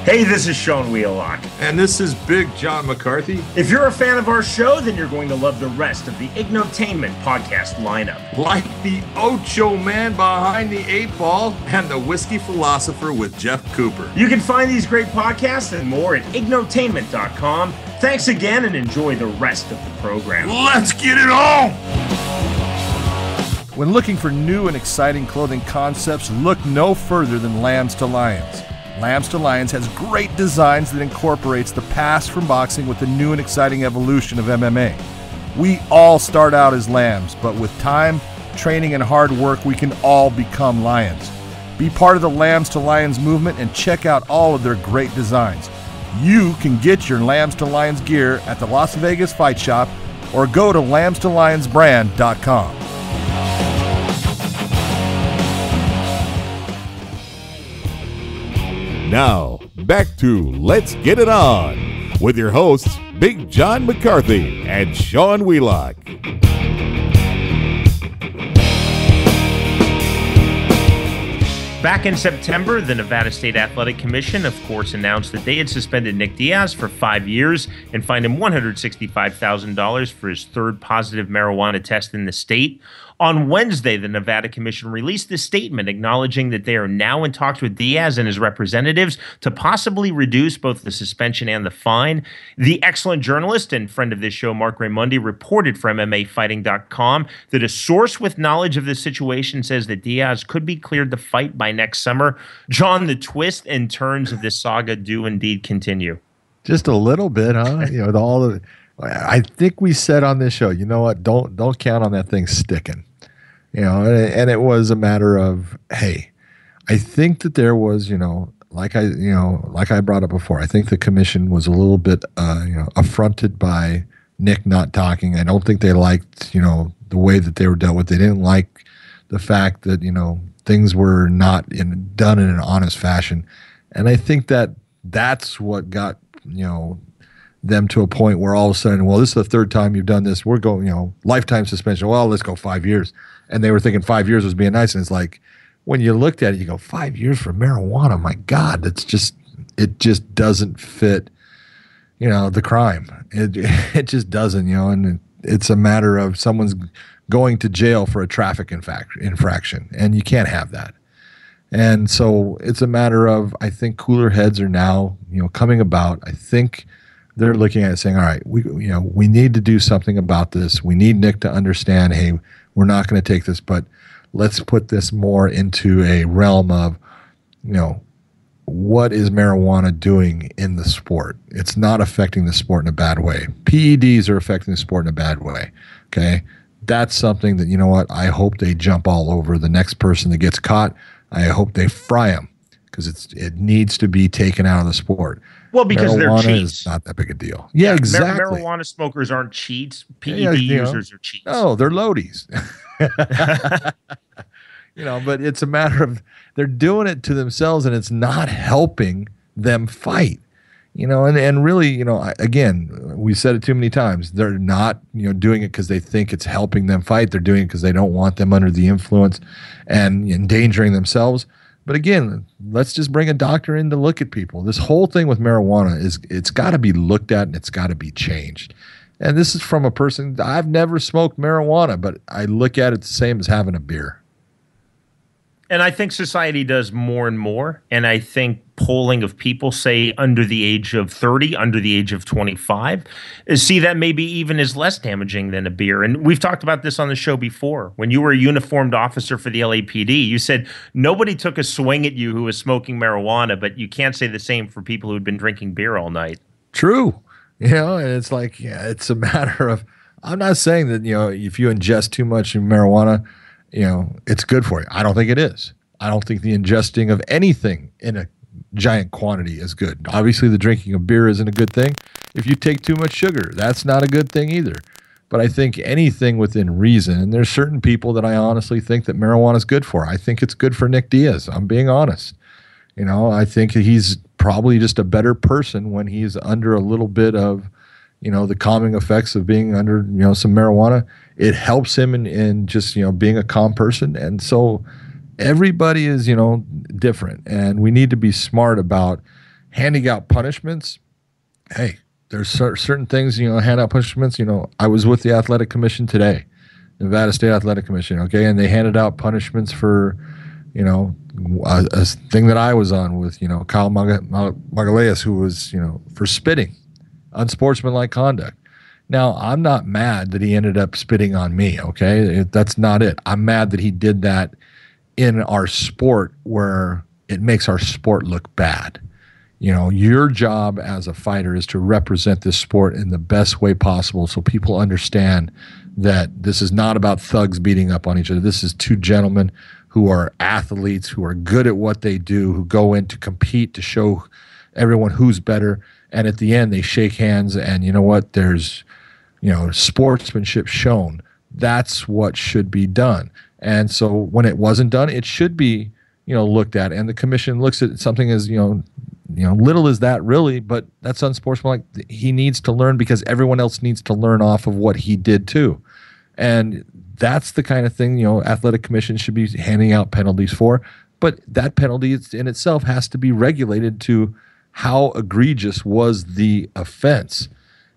[SPEAKER 4] Hey, this is Sean Wheelock.
[SPEAKER 1] And this is Big John McCarthy.
[SPEAKER 4] If you're a fan of our show, then you're going to love the rest of the Ignotainment podcast lineup.
[SPEAKER 1] Like the Ocho Man behind the 8 Ball and the Whiskey Philosopher with Jeff Cooper.
[SPEAKER 4] You can find these great podcasts and more at ignotainment.com. Thanks again and enjoy the rest of the program.
[SPEAKER 1] Let's get it on!
[SPEAKER 6] When looking for new and exciting clothing concepts, look no further than Lambs to Lions. Lambs to Lions has great designs that incorporates the past from boxing with the new and exciting evolution of MMA. We all start out as lambs, but with time, training, and hard work, we can all become lions. Be part of the Lambs to Lions movement and check out all of their great designs. You can get your Lambs to Lions gear at the Las Vegas Fight Shop or go to lambstolionsbrand.com.
[SPEAKER 1] Now, back to Let's Get It On with your hosts, Big John McCarthy and Sean Wheelock.
[SPEAKER 4] Back in September, the Nevada State Athletic Commission, of course, announced that they had suspended Nick Diaz for 5 years and fined him $165,000 for his third positive marijuana test in the state. On Wednesday, the Nevada Commission released a statement acknowledging that they are now in talks with Diaz and his representatives to possibly reduce both the suspension and the fine. The excellent journalist and friend of this show, Mark Raimondi, reported for MMAfighting.com that a source with knowledge of the situation says that Diaz could be cleared to fight by next summer. John, the twists and turns of this saga do indeed continue.
[SPEAKER 5] Just a little bit, huh? You know, all the. I think we said on this show, you know what? Don't count on that thing sticking. You know, and it was a matter of, hey, I think that there was, like I brought up before, I think the commission was a little bit, affronted by Nick not talking. I don't think they liked, the way that they were dealt with. They didn't like the fact that, things were not done in an honest fashion. And I think that that's what got, them to a point where all of a sudden, well, this is the third time you've done this. We're going, lifetime suspension. Well, let's go 5 years. And they were thinking 5 years was being nice. And it's like, when you looked at it, you go, 5 years for marijuana. My God, it just doesn't fit, the crime. It just doesn't, and it's a matter of someone's going to jail for a traffic infraction. And you can't have that. And so it's a matter of, I think cooler heads are now, coming about. I think they're looking at it saying, all right, we need to do something about this. We need Nick to understand, hey, we're not going to take this, but let's put this more into a realm of, what is marijuana doing in the sport? It's not affecting the sport in a bad way. PEDs are affecting the sport in a bad way. Okay. That's something that, I hope they jump all over the next person that gets caught. I hope they fry them because it needs to be taken out of the sport.
[SPEAKER 4] Well, because
[SPEAKER 5] marijuana
[SPEAKER 4] they're cheats.
[SPEAKER 5] is not that big a deal. Yeah, exactly.
[SPEAKER 4] Marijuana smokers aren't cheats. PED users are cheats.
[SPEAKER 5] Oh, they're loadies. But it's a matter of they're doing it to themselves, and it's not helping them fight. And really, again, we said it too many times. They're not, doing it because they think it's helping them fight. They're doing it because they don't want them under the influence and endangering themselves. But again, let's just bring a doctor in to look at people. This whole thing with marijuana it's got to be looked at and it's got to be changed. And this is from a person, I've never smoked marijuana, but I look at it the same as having a beer.
[SPEAKER 4] And I think society does more and more. And I think polling of people, say under the age of 30, under the age of 25, see that maybe even is less damaging than a beer. And we've talked about this on the show before. When you were a uniformed officer for the LAPD, you said nobody took a swing at you who was smoking marijuana, but you can't say the same for people who had been drinking beer all night.
[SPEAKER 5] True. And it's like, yeah, it's a matter of, I'm not saying that, if you ingest too much marijuana, it's good for you. I don't think it is. I don't think the ingesting of anything in a giant quantity is good. Obviously, the drinking of beer isn't a good thing. If you take too much sugar, that's not a good thing either. But I think anything within reason, and there's certain people that I honestly think that marijuana is good for. I think it's good for Nick Diaz. I'm being honest. I think he's probably just a better person when he's under a little bit of, the calming effects of being under, some marijuana. It helps him in just, being a calm person. And so everybody is, different, and we need to be smart about handing out punishments. Hey, there's certain things, hand out punishments. I was with the Athletic Commission today, Nevada State Athletic Commission, okay, and they handed out punishments for, a thing that I was on with, Kyle Magalhaes, who was, for spitting, unsportsmanlike conduct. Now, I'm not mad that he ended up spitting on me, okay? That's not it. I'm mad that he did that in our sport where it makes our sport look bad. Your job as a fighter is to represent this sport in the best way possible so people understand that this is not about thugs beating up on each other. This is two gentlemen who are athletes, who are good at what they do, who go in to compete to show everyone who's better. And at the end, they shake hands, and you know what? There's, sportsmanship shown. That's what should be done. And so when it wasn't done, it should be, looked at. And the commission looks at something as, little as that really, but that's unsportsmanlike. He needs to learn because everyone else needs to learn off of what he did too. And that's the kind of thing, athletic commission should be handing out penalties for. But that penalty in itself has to be regulated to how egregious was the offense.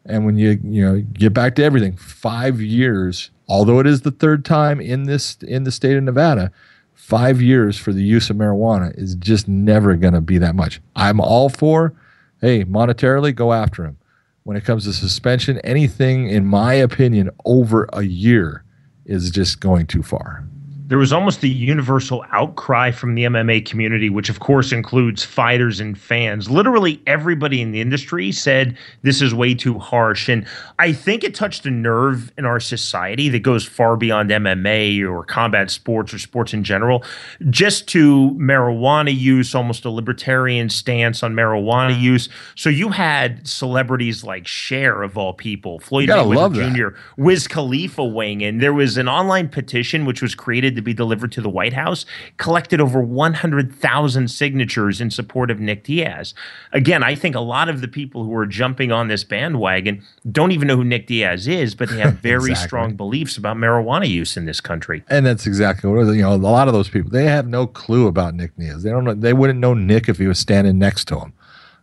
[SPEAKER 5] And when you get back to everything, 5 years, although it is the third time in the state of Nevada, 5 years for the use of marijuana is just never going to be that much. I'm all for, hey, monetarily, go after him. When it comes to suspension, anything, in my opinion, over a year is just going too far.
[SPEAKER 4] There was almost a universal outcry from the MMA community, which of course includes fighters and fans. Literally everybody in the industry said this is way too harsh. And I think it touched a nerve in our society that goes far beyond MMA or combat sports or sports in general, just to marijuana use, almost a libertarian stance on marijuana use. So you had celebrities like Cher, of all people, Floyd Mayweather Jr., Wiz Khalifa weighing in. There was an online petition which was created to be delivered to the White House, collected over 100,000 signatures in support of Nick Diaz. Again, I think a lot of the people who are jumping on this bandwagon don't even know who Nick Diaz is, but they have very strong beliefs about marijuana use in this country.
[SPEAKER 5] And that's exactly what it is. A lot of those people, they have no clue about Nick Diaz. They don't know. They wouldn't know Nick if he was standing next to him.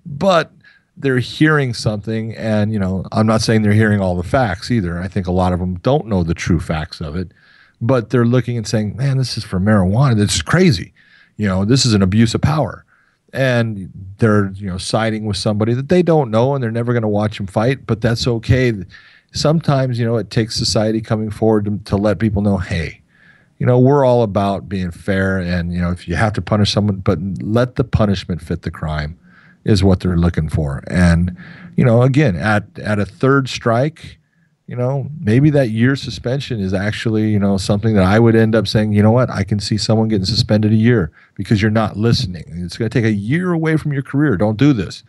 [SPEAKER 5] But they're hearing something, and I'm not saying they're hearing all the facts either. I think a lot of them don't know the true facts of it. But they're looking and saying, man, this is for marijuana. This is crazy. This is an abuse of power. And they're, siding with somebody that they don't know, and they're never going to watch them fight, but that's okay. Sometimes, it takes society coming forward to let people know, hey, we're all about being fair, and, if you have to punish someone, but let the punishment fit the crime is what they're looking for. And, again, at a third strike, maybe that year suspension is actually, something that I would end up saying, you know what, I can see someone getting suspended a year because you're not listening. It's going to take a year away from your career. Don't do this.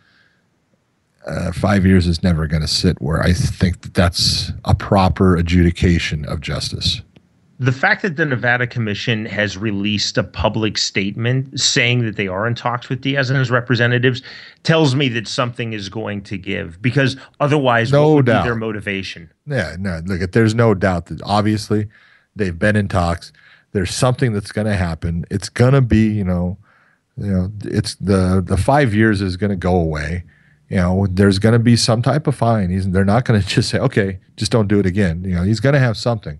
[SPEAKER 5] 5 years is never going to sit where I think that's a proper adjudication of justice.
[SPEAKER 4] The fact that the Nevada Commission has released a public statement saying that they are in talks with Diaz and his representatives tells me that something is going to give, because otherwise, what would be their motivation?
[SPEAKER 5] Yeah, no, look, there's no doubt that obviously they've been in talks. There's something that's going to happen. It's going to be, it's the 5 years is going to go away. There's going to be some type of fine. They're not going to just say, okay, just don't do it again. He's going to have something.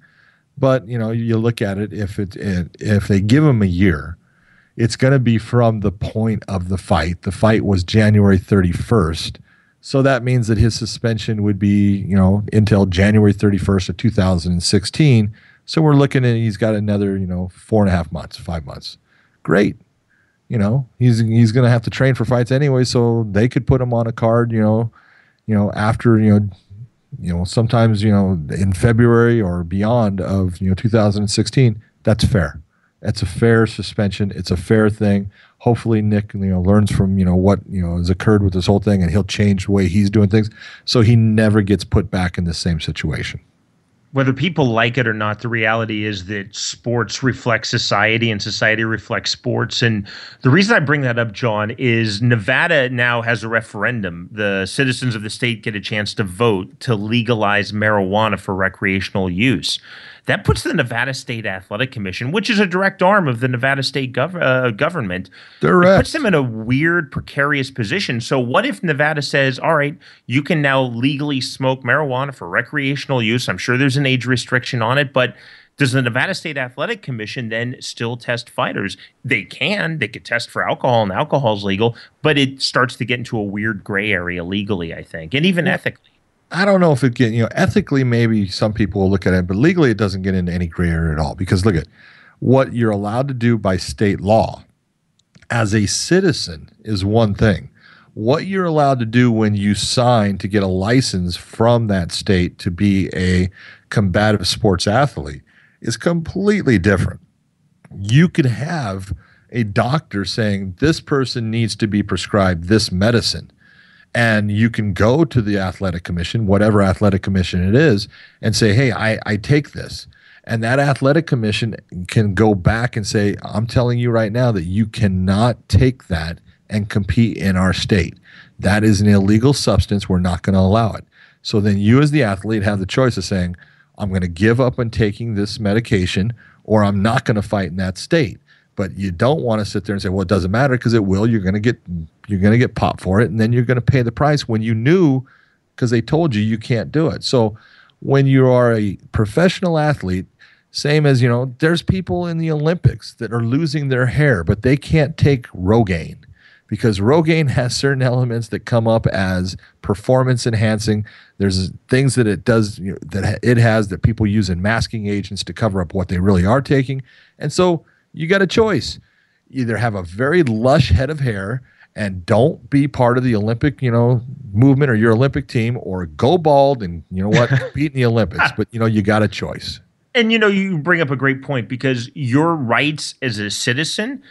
[SPEAKER 5] But you look at it, if they give him a year, It's going to be from the point of the fight. The fight was January 31st. So that means that his suspension would be, until January 31st of 2016. So we're looking at, he's got another, 4.5 months, 5 months. Great. He's going to have to train for fights anyway. So they could put him on a card, after, sometimes, in February or beyond of, 2016. That's fair. That's a fair suspension. It's a fair thing. Hopefully Nick, learns from, what, has occurred with this whole thing, and he'll change the way he's doing things so he never gets put back in the same situation.
[SPEAKER 4] Whether people like it or not, the reality is that sports reflect society and society reflects sports. And the reason I bring that up, John, is Nevada now has a referendum. The citizens of the state get a chance to vote to legalize marijuana for recreational use. That puts the Nevada State Athletic Commission, which is a direct arm of the Nevada State government, it puts them in a weird, precarious position. So what if Nevada says, all right, you can now legally smoke marijuana for recreational use? I'm sure there's an age restriction on it, but does the Nevada State Athletic Commission then still test fighters? They could test for alcohol, and alcohol's legal, but it starts to get into a weird gray area legally, I think, and even ethically.
[SPEAKER 5] I don't know if it get, ethically, maybe some people will look at it, but legally it doesn't get into any gray area at all. Because look at what you're allowed to do by state law as a citizen is one thing. What you're allowed to do when you sign to get a license from that state to be a combative sports athlete is completely different. You could have a doctor saying this person needs to be prescribed this medicine. And you can go to the athletic commission, whatever athletic commission it is, and say, hey, I take this. And that athletic commission can go back and say, I'm telling you right now that you cannot take that and compete in our state. That is an illegal substance. We're not going to allow it. So then you as the athlete have the choice of saying, I'm going to give up on taking this medication, or I'm not going to fight in that state. But you don't want to sit there and say, well, it doesn't matter, because it will. You're going to get popped for it, and then you're going to pay the price when you knew, because they told you you can't do it. So when you are a professional athlete, same as, there's people in the Olympics that are losing their hair, but they can't take Rogaine, because Rogaine has certain elements that come up as performance enhancing. There's things that it does, that it has that people use in masking agents to cover up what they really are taking. And so you got a choice. Either have a very lush head of hair and don't be part of the Olympic, movement or your Olympic team, or go bald and, compete in the Olympics. But, you got a choice.
[SPEAKER 4] And, you bring up a great point, because your rights as a citizen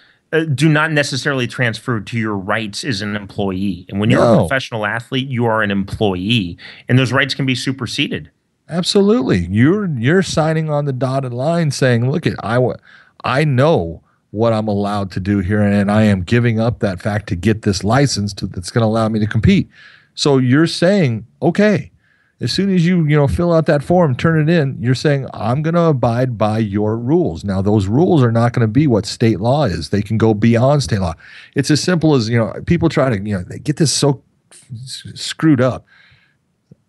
[SPEAKER 4] do not necessarily transfer to your rights as an employee. And when you're a professional athlete, you are an employee, and those rights can be superseded.
[SPEAKER 5] Absolutely. You're signing on the dotted line saying, look, I know what I'm allowed to do here, and I am giving up that fact to get this license that's going to allow me to compete. So you're saying, okay, as soon as you fill out that form, turn it in, you're saying, I'm going to abide by your rules. Now, those rules are not going to be what state law is. They can go beyond state law. It's as simple as, people try to, they get this so screwed up.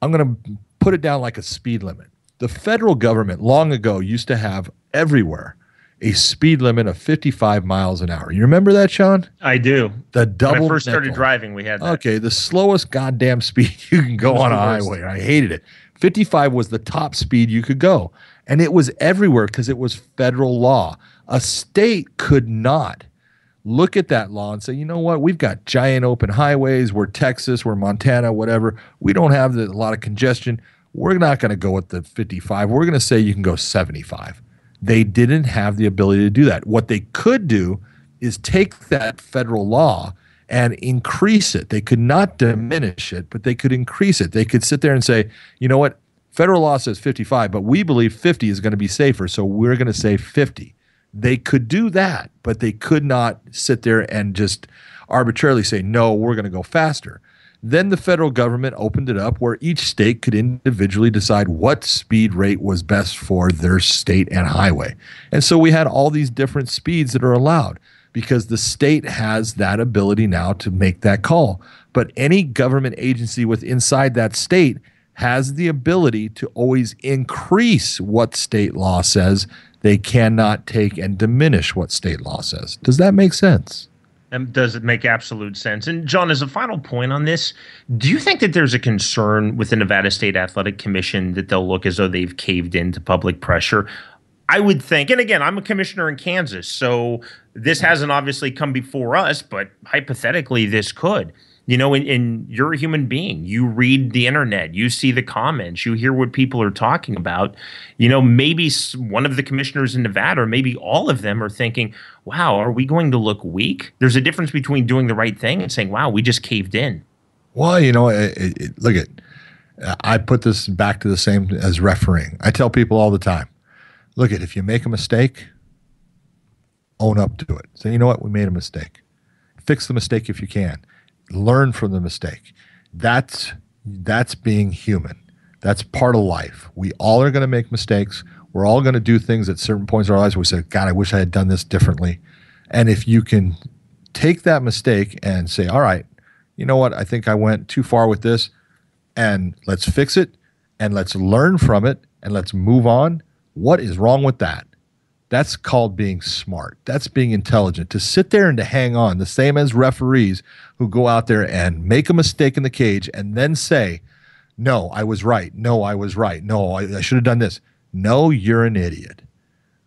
[SPEAKER 5] I'm going to put it down like a speed limit. The federal government long ago used to have everywhere a speed limit of 55 miles an hour. You remember that, Sean?
[SPEAKER 4] I do.
[SPEAKER 5] The double.
[SPEAKER 4] When I first started driving, we had that.
[SPEAKER 5] Okay, the slowest goddamn speed you can go on a highway. I hated it. 55 was the top speed you could go. And it was everywhere because it was federal law. A state could not look at that law and say, you know what, we've got giant open highways. We're Texas, we're Montana, whatever. We don't have a lot of congestion. We're not going to go with the 55. We're going to say you can go 75. They didn't have the ability to do that. What they could do is take that federal law and increase it. They could not diminish it, but they could increase it. They could sit there and say, you know what, federal law says 55, but we believe 50 is going to be safer, so we're going to say 50. They could do that, but they could not sit there and just arbitrarily say, no, we're going to go faster. Then the federal government opened it up where each state could individually decide what speed rate was best for their state and highway. And so we had all these different speeds that are allowed because the state has that ability now to make that call. But any government agency inside that state has the ability to always increase what state law says. they cannot take and diminish what state law says. Does that make sense?
[SPEAKER 4] Does it make absolute sense? And John, as a final point on this, do you think that there's a concern with the Nevada State Athletic Commission that they'll look as though they've caved into public pressure? I would think, and again, I'm a commissioner in Kansas, so this hasn't obviously come before us, but hypothetically this could. And you're a human being. You read the internet, you see the comments, you hear what people are talking about. Maybe one of the commissioners in Nevada, or maybe all of them, are thinking, wow, are we going to look weak? There's a difference between doing the right thing and saying, wow, we just caved in.
[SPEAKER 5] Well, look at, I put this back to the same as refereeing. I tell people all the time, look at, if you make a mistake, own up to it. Say, you know what, we made a mistake. Fix the mistake if you can. Learn from the mistake. That's being human. That's part of life. We all are going to make mistakes. We're all going to do things at certain points in our lives where we say, God, I wish I had done this differently. And if you can take that mistake and say, all right, you know what, I think I went too far with this, and let's fix it, and let's learn from it, and let's move on. What is wrong with that? That's called being smart. That's being intelligent. To sit there and to hang on, the same as referees who go out there and make a mistake in the cage and then say, no, I was right. No, I was right. No, I should have done this. No, you're an idiot.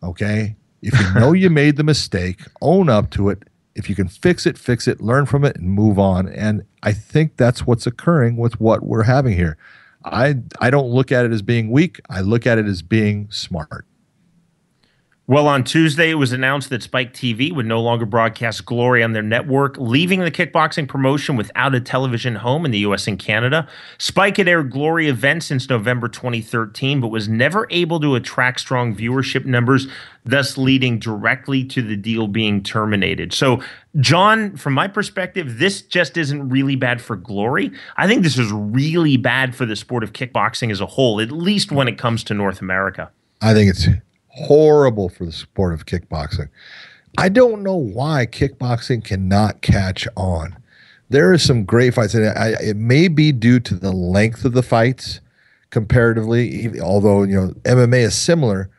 [SPEAKER 5] Okay? If you know you made the mistake, own up to it. If you can fix it, learn from it, and move on. And I think that's what's occurring with what we're having here. I don't look at it as being weak. I look at it as being smart.
[SPEAKER 4] Well, on Tuesday, it was announced that Spike TV would no longer broadcast Glory on their network, leaving the kickboxing promotion without a television home in the U.S. and Canada. Spike had aired Glory events since November 2013, but was never able to attract strong viewership numbers, thus leading directly to the deal being terminated. So, John, from my perspective, this just isn't really bad for Glory. I think this is really bad for the sport of kickboxing as a whole, at least when it comes to North America.
[SPEAKER 5] I think it's horrible for the sport of kickboxing. I don't know why kickboxing cannot catch on. There are some great fights, and it may be due to the length of the fights comparatively, although MMA is similar.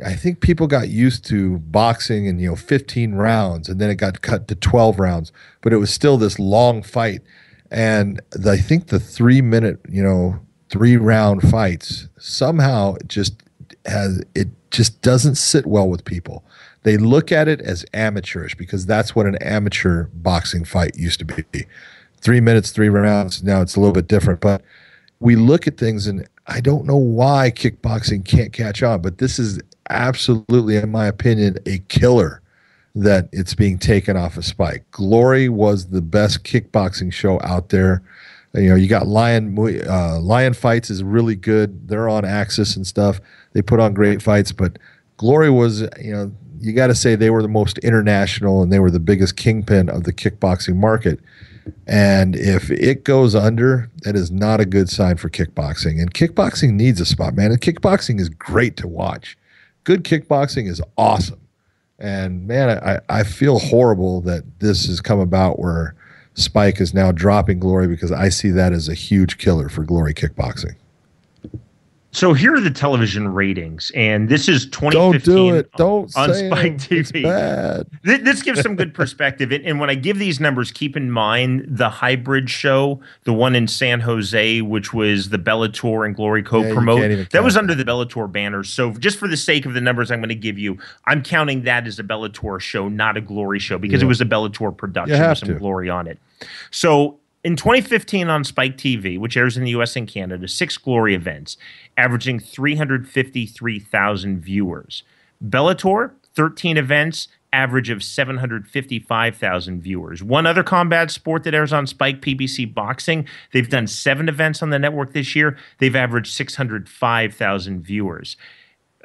[SPEAKER 5] I think people got used to boxing in 15 rounds, and then it got cut to 12 rounds, but it was still this long fight. And I think the 3-minute 3-round fights somehow just doesn't sit well with people. They look at it as amateurish because that's what an amateur boxing fight used to be. 3 minutes, 3 rounds. Now it's a little bit different, but we look at things, and I don't know why kickboxing can't catch on, but this is absolutely, in my opinion, a killer that it's being taken off of Spike. Glory was the best kickboxing show out there. You got Lion Fights is really good. They're on Axis and stuff. They put on great fights, but Glory was, you got to say they were the most international, and they were the biggest kingpin of the kickboxing market. And if it goes under, that is not a good sign for kickboxing. And kickboxing needs a spot, man. And kickboxing is great to watch. Good kickboxing is awesome. And man, I feel horrible that this has come about where Spike is now dropping Glory, because I see that as a huge killer for Glory kickboxing.
[SPEAKER 4] So here are the television ratings, and this is 2015.
[SPEAKER 5] Don't do it. Don't
[SPEAKER 4] on
[SPEAKER 5] say
[SPEAKER 4] Spike
[SPEAKER 5] it.
[SPEAKER 4] TV.
[SPEAKER 5] It's bad.
[SPEAKER 4] This gives some good perspective. And when I give these numbers, keep in mind the hybrid show, the one in San Jose, which was the Bellator and Glory co-promote. That was under the Bellator banner. So just for the sake of the numbers I'm going to give you, I'm counting that as a Bellator show, not a Glory show, because it was a Bellator production with some Glory on it. So in 2015 on Spike TV, which airs in the U.S. and Canada, 6 Glory events, averaging 353,000 viewers. Bellator, 13 events, average of 755,000 viewers. One other combat sport that airs on Spike, PBC Boxing, they've done 7 events on the network this year. They've averaged 605,000 viewers.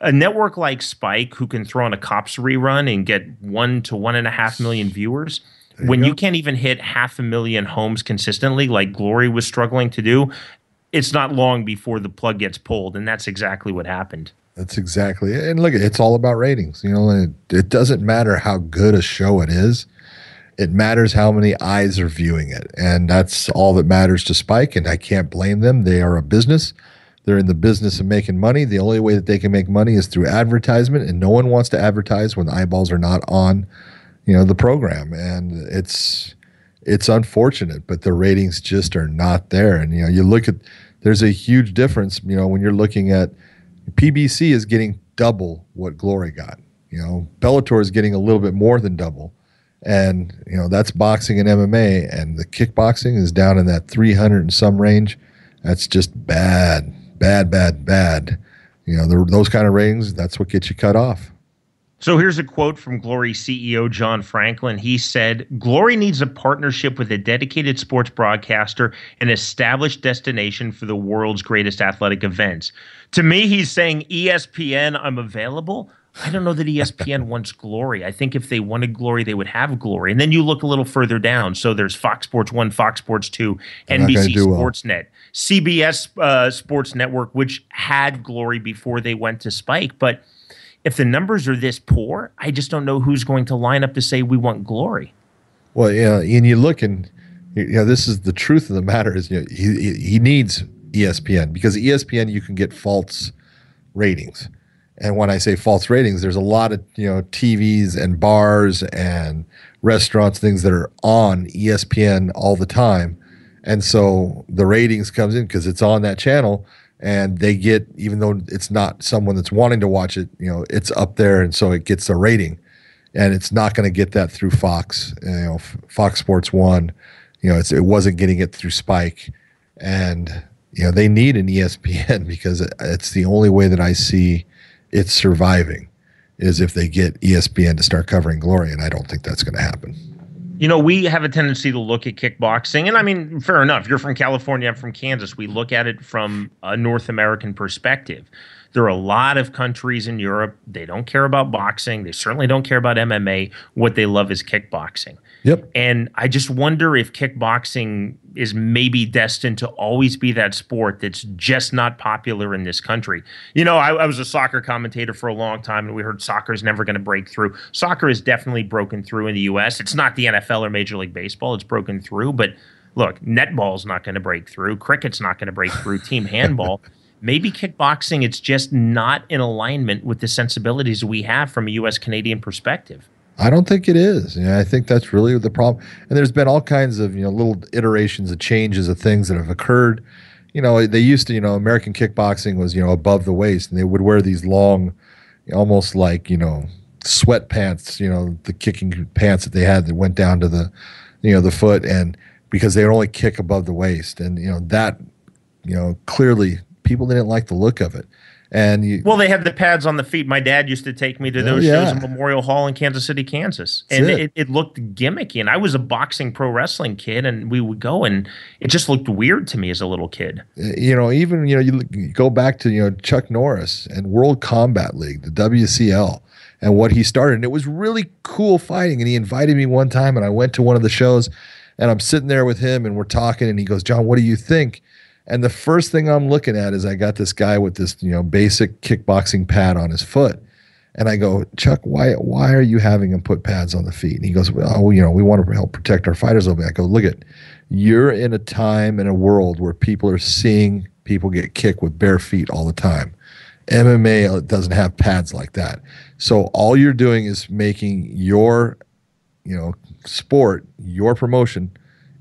[SPEAKER 4] A network like Spike, who can throw on a Cops rerun and get 1 to 1.5 million viewers, when you can't even hit 500,000 homes consistently, like Glory was struggling to do, it's not long before the plug gets pulled, and that's exactly what happened.
[SPEAKER 5] That's exactly it. And look, it's all about ratings. It doesn't matter how good a show it is. It matters how many eyes are viewing it, and that's all that matters to Spike, and I can't blame them. They are a business. They're in the business of making money. The only way that they can make money is through advertisement, and no one wants to advertise when the eyeballs are not on, the program. And it's unfortunate, but the ratings just are not there. And you look at, there's a huge difference. When you're looking at PBC is getting double what Glory got. Bellator is getting a little bit more than double. And, that's boxing and MMA, and the kickboxing is down in that 300 and some range. That's just bad. Those kind of ratings, that's what gets you cut off.
[SPEAKER 4] So here's a quote from Glory CEO John Franklin. He said, "Glory needs a partnership with a dedicated sports broadcaster, an established destination for the world's greatest athletic events." To me, he's saying, ESPN, I'm available. I don't know that ESPN wants Glory. I think if they wanted Glory, they would have Glory. And then you look a little further down. So there's Fox Sports 1, Fox Sports 2, NBC Sportsnet, CBS Sports Network, which had Glory before they went to Spike. But if the numbers are this poor, I just don't know who's going to line up to say we want Glory.
[SPEAKER 5] Well, and you look, and this is the truth of the matter is he needs ESPN, because ESPN, you can get false ratings. And when I say false ratings, there's a lot of TVs and bars and restaurants, things that are on ESPN all the time. And so the ratings comes in because it's on that channel, and they get, even though it's not someone that's wanting to watch it, it's up there, and so it gets a rating. And it's not going to get that through Fox, Fox Sports 1. It wasn't getting it through Spike. And they need an ESPN, because it's the only way that I see it's surviving, is if they get ESPN to start covering Glory, and I don't think that's going to happen.
[SPEAKER 4] We have a tendency to look at kickboxing, and I mean, fair enough. You're from California, I'm from Kansas. We look at it from a North American perspective. There are a lot of countries in Europe, they don't care about boxing. They certainly don't care about MMA. What they love is kickboxing.
[SPEAKER 5] Yep.
[SPEAKER 4] And I just wonder if kickboxing is maybe destined to always be that sport that's just not popular in this country. I was a soccer commentator for a long time, and we heard soccer is never going to break through. Soccer has definitely broken through in the U.S. It's not the NFL or Major League Baseball. It's broken through. But look, netball's not going to break through. Cricket's not going to break through. Team handball. Maybe kickboxing, it's just not in alignment with the sensibilities we have from a U.S.-Canadian perspective.
[SPEAKER 5] I don't think it is. I think that's really the problem. And there's been all kinds of little iterations of changes of things that have occurred. They used to, American kickboxing was above the waist, and they would wear these long, almost like sweatpants. The kicking pants that they had that went down to the foot, and because they would only kick above the waist, and that clearly people didn't like the look of it. And
[SPEAKER 4] they had the pads on the feet. My dad used to take me to those shows in Memorial Hall in Kansas City, Kansas. And it looked gimmicky. And I was a boxing pro wrestling kid, and we would go, and it just looked weird to me as a little kid.
[SPEAKER 5] Even, you go back to, Chuck Norris and World Combat League, the WCL, and what he started. And it was really cool fighting. And he invited me one time, and I went to one of the shows, and I'm sitting there with him, and we're talking, and he goes, "John, what do you think?" And the first thing I'm looking at is I got this guy with this, basic kickboxing pad on his foot. And I go, "Chuck, why are you having him put pads on the feet?" And he goes, "Well, we want to help protect our fighters a little bit." I go, "Look you're in a time and a world where people are seeing people get kicked with bare feet all the time. MMA doesn't have pads like that. So all you're doing is making your, sport, your promotion,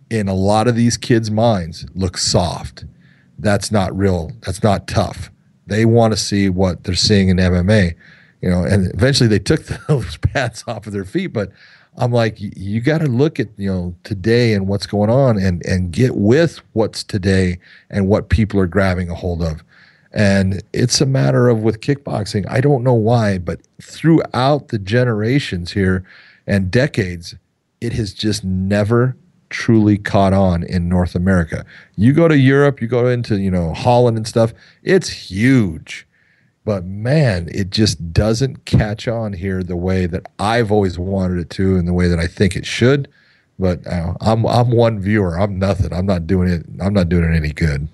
[SPEAKER 5] in a lot of these kids' minds look soft. That's not real. That's not tough. They want to see what they're seeing in MMA, and eventually they took those pads off of their feet. But I'm like, you got to look at, today and what's going on, and get with what's today and what people are grabbing a hold of. And it's a matter of, with kickboxing, I don't know why, but throughout the generations here and decades, it has just never truly caught on in North America. You go to Europe, you go into, Holland and stuff, it's huge. But man, it just doesn't catch on here the way that I've always wanted it to, and the way that I think it should. But I'm one viewer. I'm nothing. I'm not doing it any good.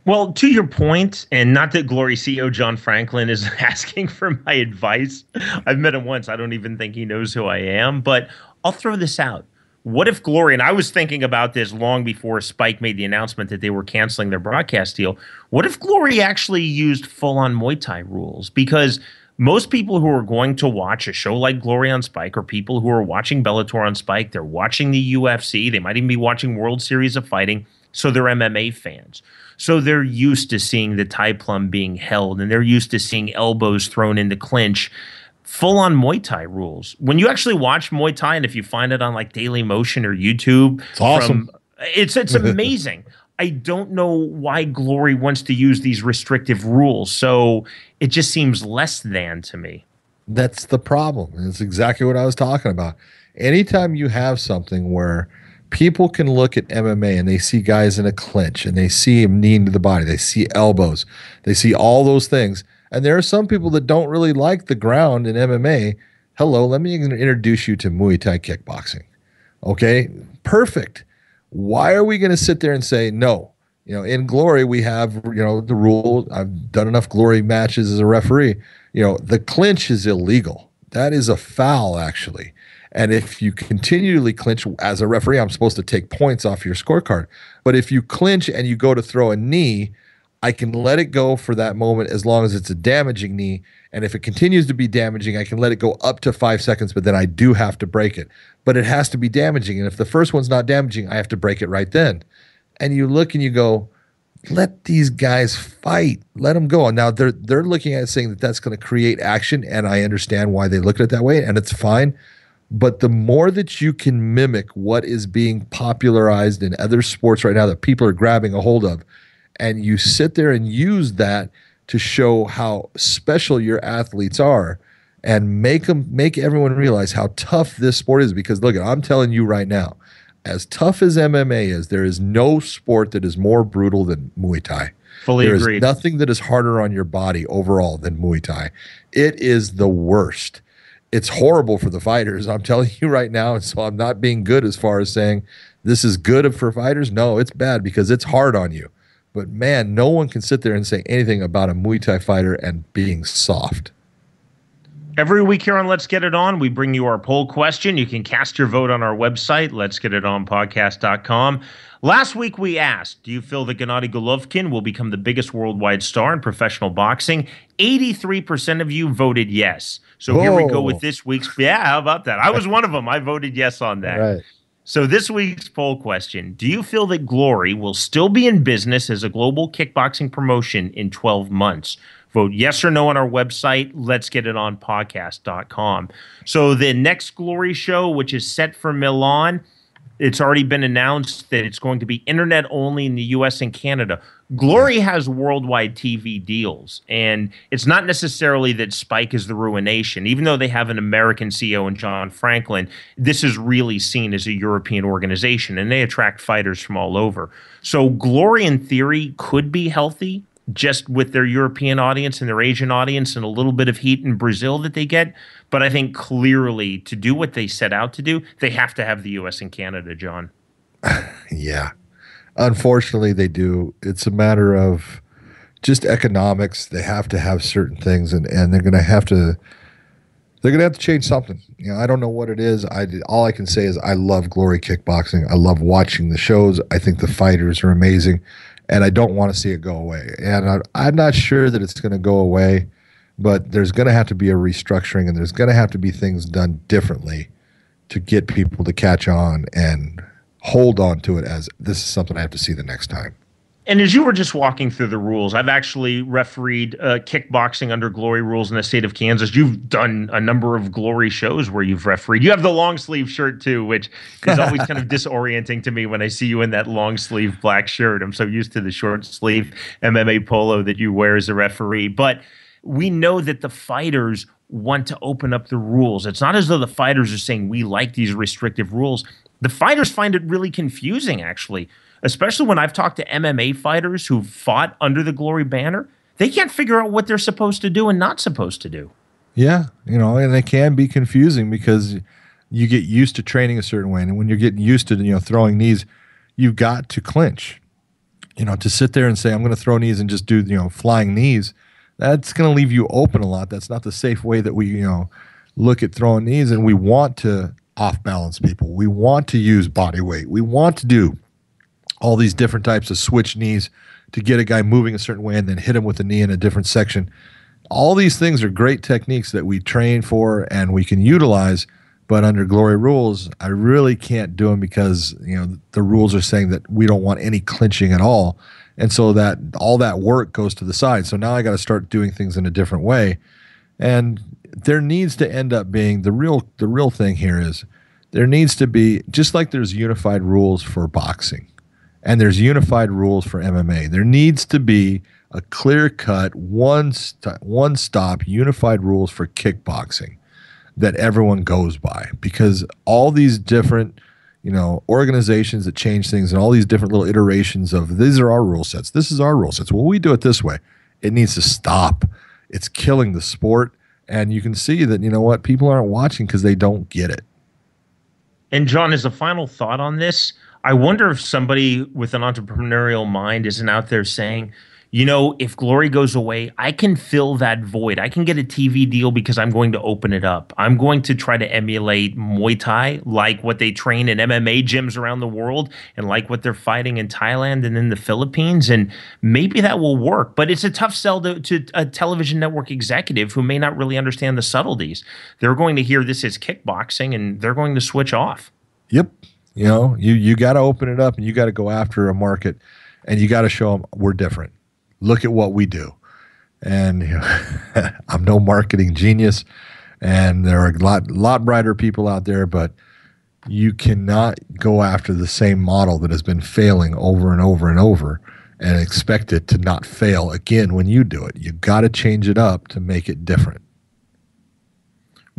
[SPEAKER 4] Well, to your point, and not that Glory CEO John Franklin is asking for my advice. I've met him once. I don't even think he knows who I am. But I'll throw this out. What if Glory, and I was thinking about this long before Spike made the announcement that they were canceling their broadcast deal. What if Glory actually used full-on Muay Thai rules? Because most people who are going to watch a show like Glory on Spike are people who are watching Bellator on Spike. They're watching the UFC. They might even be watching World Series of Fighting. So they're MMA fans. So they're used to seeing the Thai plum being held, and they're used to seeing elbows thrown into clinch. Full-on Muay Thai rules. When you actually watch Muay Thai, and if you find it on like Daily Motion or YouTube,
[SPEAKER 5] it's awesome.
[SPEAKER 4] It's amazing. I don't know why Glory wants to use these restrictive rules. So it just seems less than to me.
[SPEAKER 5] That's the problem. It's exactly what I was talking about. Anytime you have something where people can look at MMA and they see guys in a clinch and they see him kneeing to the body, they see elbows, they see all those things. And there are some people that don't really like the ground in MMA. Hello, let me introduce you to Muay Thai kickboxing. Okay, perfect. Why are we going to sit there and say no? In Glory, we have, the rule. I've done enough Glory matches as a referee. The clinch is illegal. That is a foul, actually. And if you continually clinch as a referee, I'm supposed to take points off your scorecard. But if you clinch and you go to throw a knee, I can let it go for that moment as long as it's a damaging knee. And if it continues to be damaging, I can let it go up to 5 seconds, but then I do have to break it. But it has to be damaging. And if the first one's not damaging, I have to break it right then. And you look and you go, let these guys fight. Let them go. And now they're looking at it saying that that's going to create action, and I understand why they look at it that way, and it's fine. But the more that you can mimic what is being popularized in other sports right now that people are grabbing a hold of, and you sit there and use that to show how special your athletes are and make everyone realize how tough this sport is. Because look, I'm telling you right now, as tough as MMA is, there is no sport that is more brutal than Muay Thai.
[SPEAKER 4] Fully agreed.
[SPEAKER 5] There is nothing that is harder on your body overall than Muay Thai. It is the worst. It's horrible for the fighters. I'm telling you right now, and so I'm not being good as far as saying this is good for fighters. No, it's bad because it's hard on you. But man, no one can sit there and say anything about a Muay Thai fighter and being soft.
[SPEAKER 4] Every week here on Let's Get It On, we bring you our poll question. You can cast your vote on our website, letsgetitonpodcast.com. Last week we asked, do you feel that Gennady Golovkin will become the biggest worldwide star in professional boxing? 83% of you voted yes. So Here we go with this week's. Yeah, how about that? I was one of them. I voted yes on that.
[SPEAKER 5] Right.
[SPEAKER 4] So this week's poll question, do you feel that Glory will still be in business as a global kickboxing promotion in 12 months? Vote yes or no on our website, letsgetitonpodcast.com. So the next Glory show, which is set for Milan, it's already been announced that it's going to be internet only in the U.S. and Canada. Glory has worldwide TV deals, and it's not necessarily that Spike is the ruination. Even though they have an American CEO in John Franklin, this is really seen as a European organization, and they attract fighters from all over. So Glory, in theory, could be healthy just with their European audience and their Asian audience and a little bit of heat in Brazil that they get. But I think clearly to do what they set out to do, they have to have the U.S. and Canada, John.
[SPEAKER 5] Yeah. Unfortunately, they do. It's a matter of just economics. They have to have certain things, and they're going to have to change something. I don't know what it is. All I can say is I love Glory Kickboxing. I love watching the shows. I think the fighters are amazing, and I don't want to see it go away. And I'm not sure that it's going to go away, but there's going to have to be a restructuring, and there's going to have to be things done differently to get people to catch on and hold on to it as this is something I have to see the next time.
[SPEAKER 4] And as you were just walking through the rules, I've actually refereed kickboxing under Glory rules in the state of Kansas. You've done a number of Glory shows where you've refereed. You have the long sleeve shirt too, which is always kind of disorienting to me when I see you in that long sleeve black shirt. I'm so used to the short sleeve MMA polo that you wear as a referee. But we know that the fighters want to open up the rules. It's not as though the fighters are saying we like these restrictive rules. The fighters find it really confusing, actually, especially when I've talked to MMA fighters who fought under the Glory banner. They can't figure out what they're supposed to do and not supposed to do.
[SPEAKER 5] Yeah, and it can be confusing because you get used to training a certain way. And when you're getting used to, throwing knees, you've got to clinch. To sit there and say, I'm going to throw knees and just do, flying knees, that's going to leave you open a lot. That's not the safe way that we, look at throwing knees. And we want to off-balance people. We want to use body weight. We want to do all these different types of switch knees to get a guy moving a certain way and then hit him with a knee in a different section. All these things are great techniques that we train for and we can utilize, but under Glory rules, I really can't do them because, the rules are saying that we don't want any clinching at all. And so that all that work goes to the side. So now I got to start doing things in a different way. And there needs to end up being the real thing here is there needs to be, just like there's unified rules for boxing and there's unified rules for MMA, there needs to be a clear-cut, one-stop unified rules for kickboxing that everyone goes by, because all these different organizations that change things and all these different little iterations of these are our rule sets, this is our rule sets, well, we do it this way. It needs to stop. It's killing the sport, and you can see that, people aren't watching because they don't get it.
[SPEAKER 4] And John, as a final thought on this, I wonder if somebody with an entrepreneurial mind isn't out there saying, if Glory goes away, I can fill that void. I can get a TV deal because I'm going to open it up. I'm going to try to emulate Muay Thai, like what they train in MMA gyms around the world and like what they're fighting in Thailand and in the Philippines. And maybe that will work. But it's a tough sell to a television network executive who may not really understand the subtleties. They're going to hear this as kickboxing and they're going to switch off.
[SPEAKER 5] Yep. You got to open it up and you got to go after a market and you got to show them we're different. Look at what we do. And I'm no marketing genius, and there are a lot brighter people out there, but you cannot go after the same model that has been failing over and over and over and expect it to not fail again when you do it. You've got to change it up to make it different.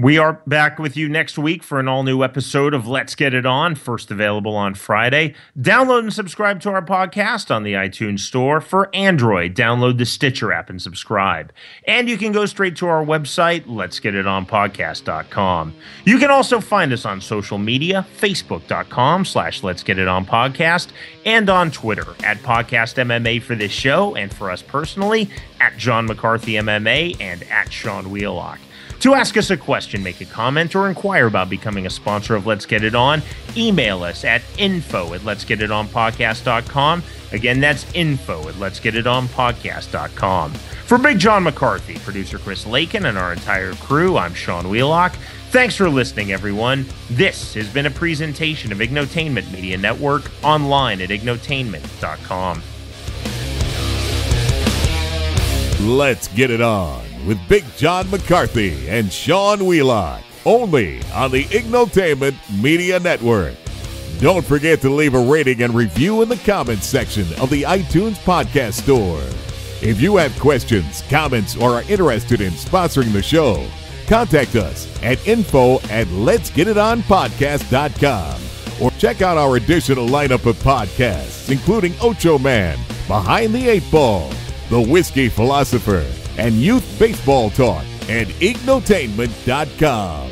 [SPEAKER 4] We are back with you next week for an all-new episode of Let's Get It On, first available on Friday. Download and subscribe to our podcast on the iTunes Store. For Android, download the Stitcher app and subscribe. And you can go straight to our website, letsgetitonpodcast.com. You can also find us on social media, facebook.com/letsgetitonpodcast, and on Twitter @PodcastMMA for this show, and for us personally, @JohnMcCarthyMMA and @SeanWheelock. To ask us a question, make a comment, or inquire about becoming a sponsor of Let's Get It On, email us at info@letsgetitonpodcast.com. Again, that's info@letsgetitonpodcast.com. For Big John McCarthy, producer Chris Lakin, and our entire crew, I'm Sean Wheelock. Thanks for listening, everyone. This has been a presentation of Ignotainment Media Network, online at ignotainment.com.
[SPEAKER 1] Let's Get It On with Big John McCarthy and Sean Wheelock, only on the Ignotainment Media Network. Don't forget to leave a rating and review in the comments section of the iTunes Podcast Store. If you have questions, comments, or are interested in sponsoring the show, contact us at info@letsgetitonpodcast.com or check out our additional lineup of podcasts, including Ocho Man, Behind the Eight Ball, The Whiskey Philosopher, and Youth Baseball Talk at ignotainment.com.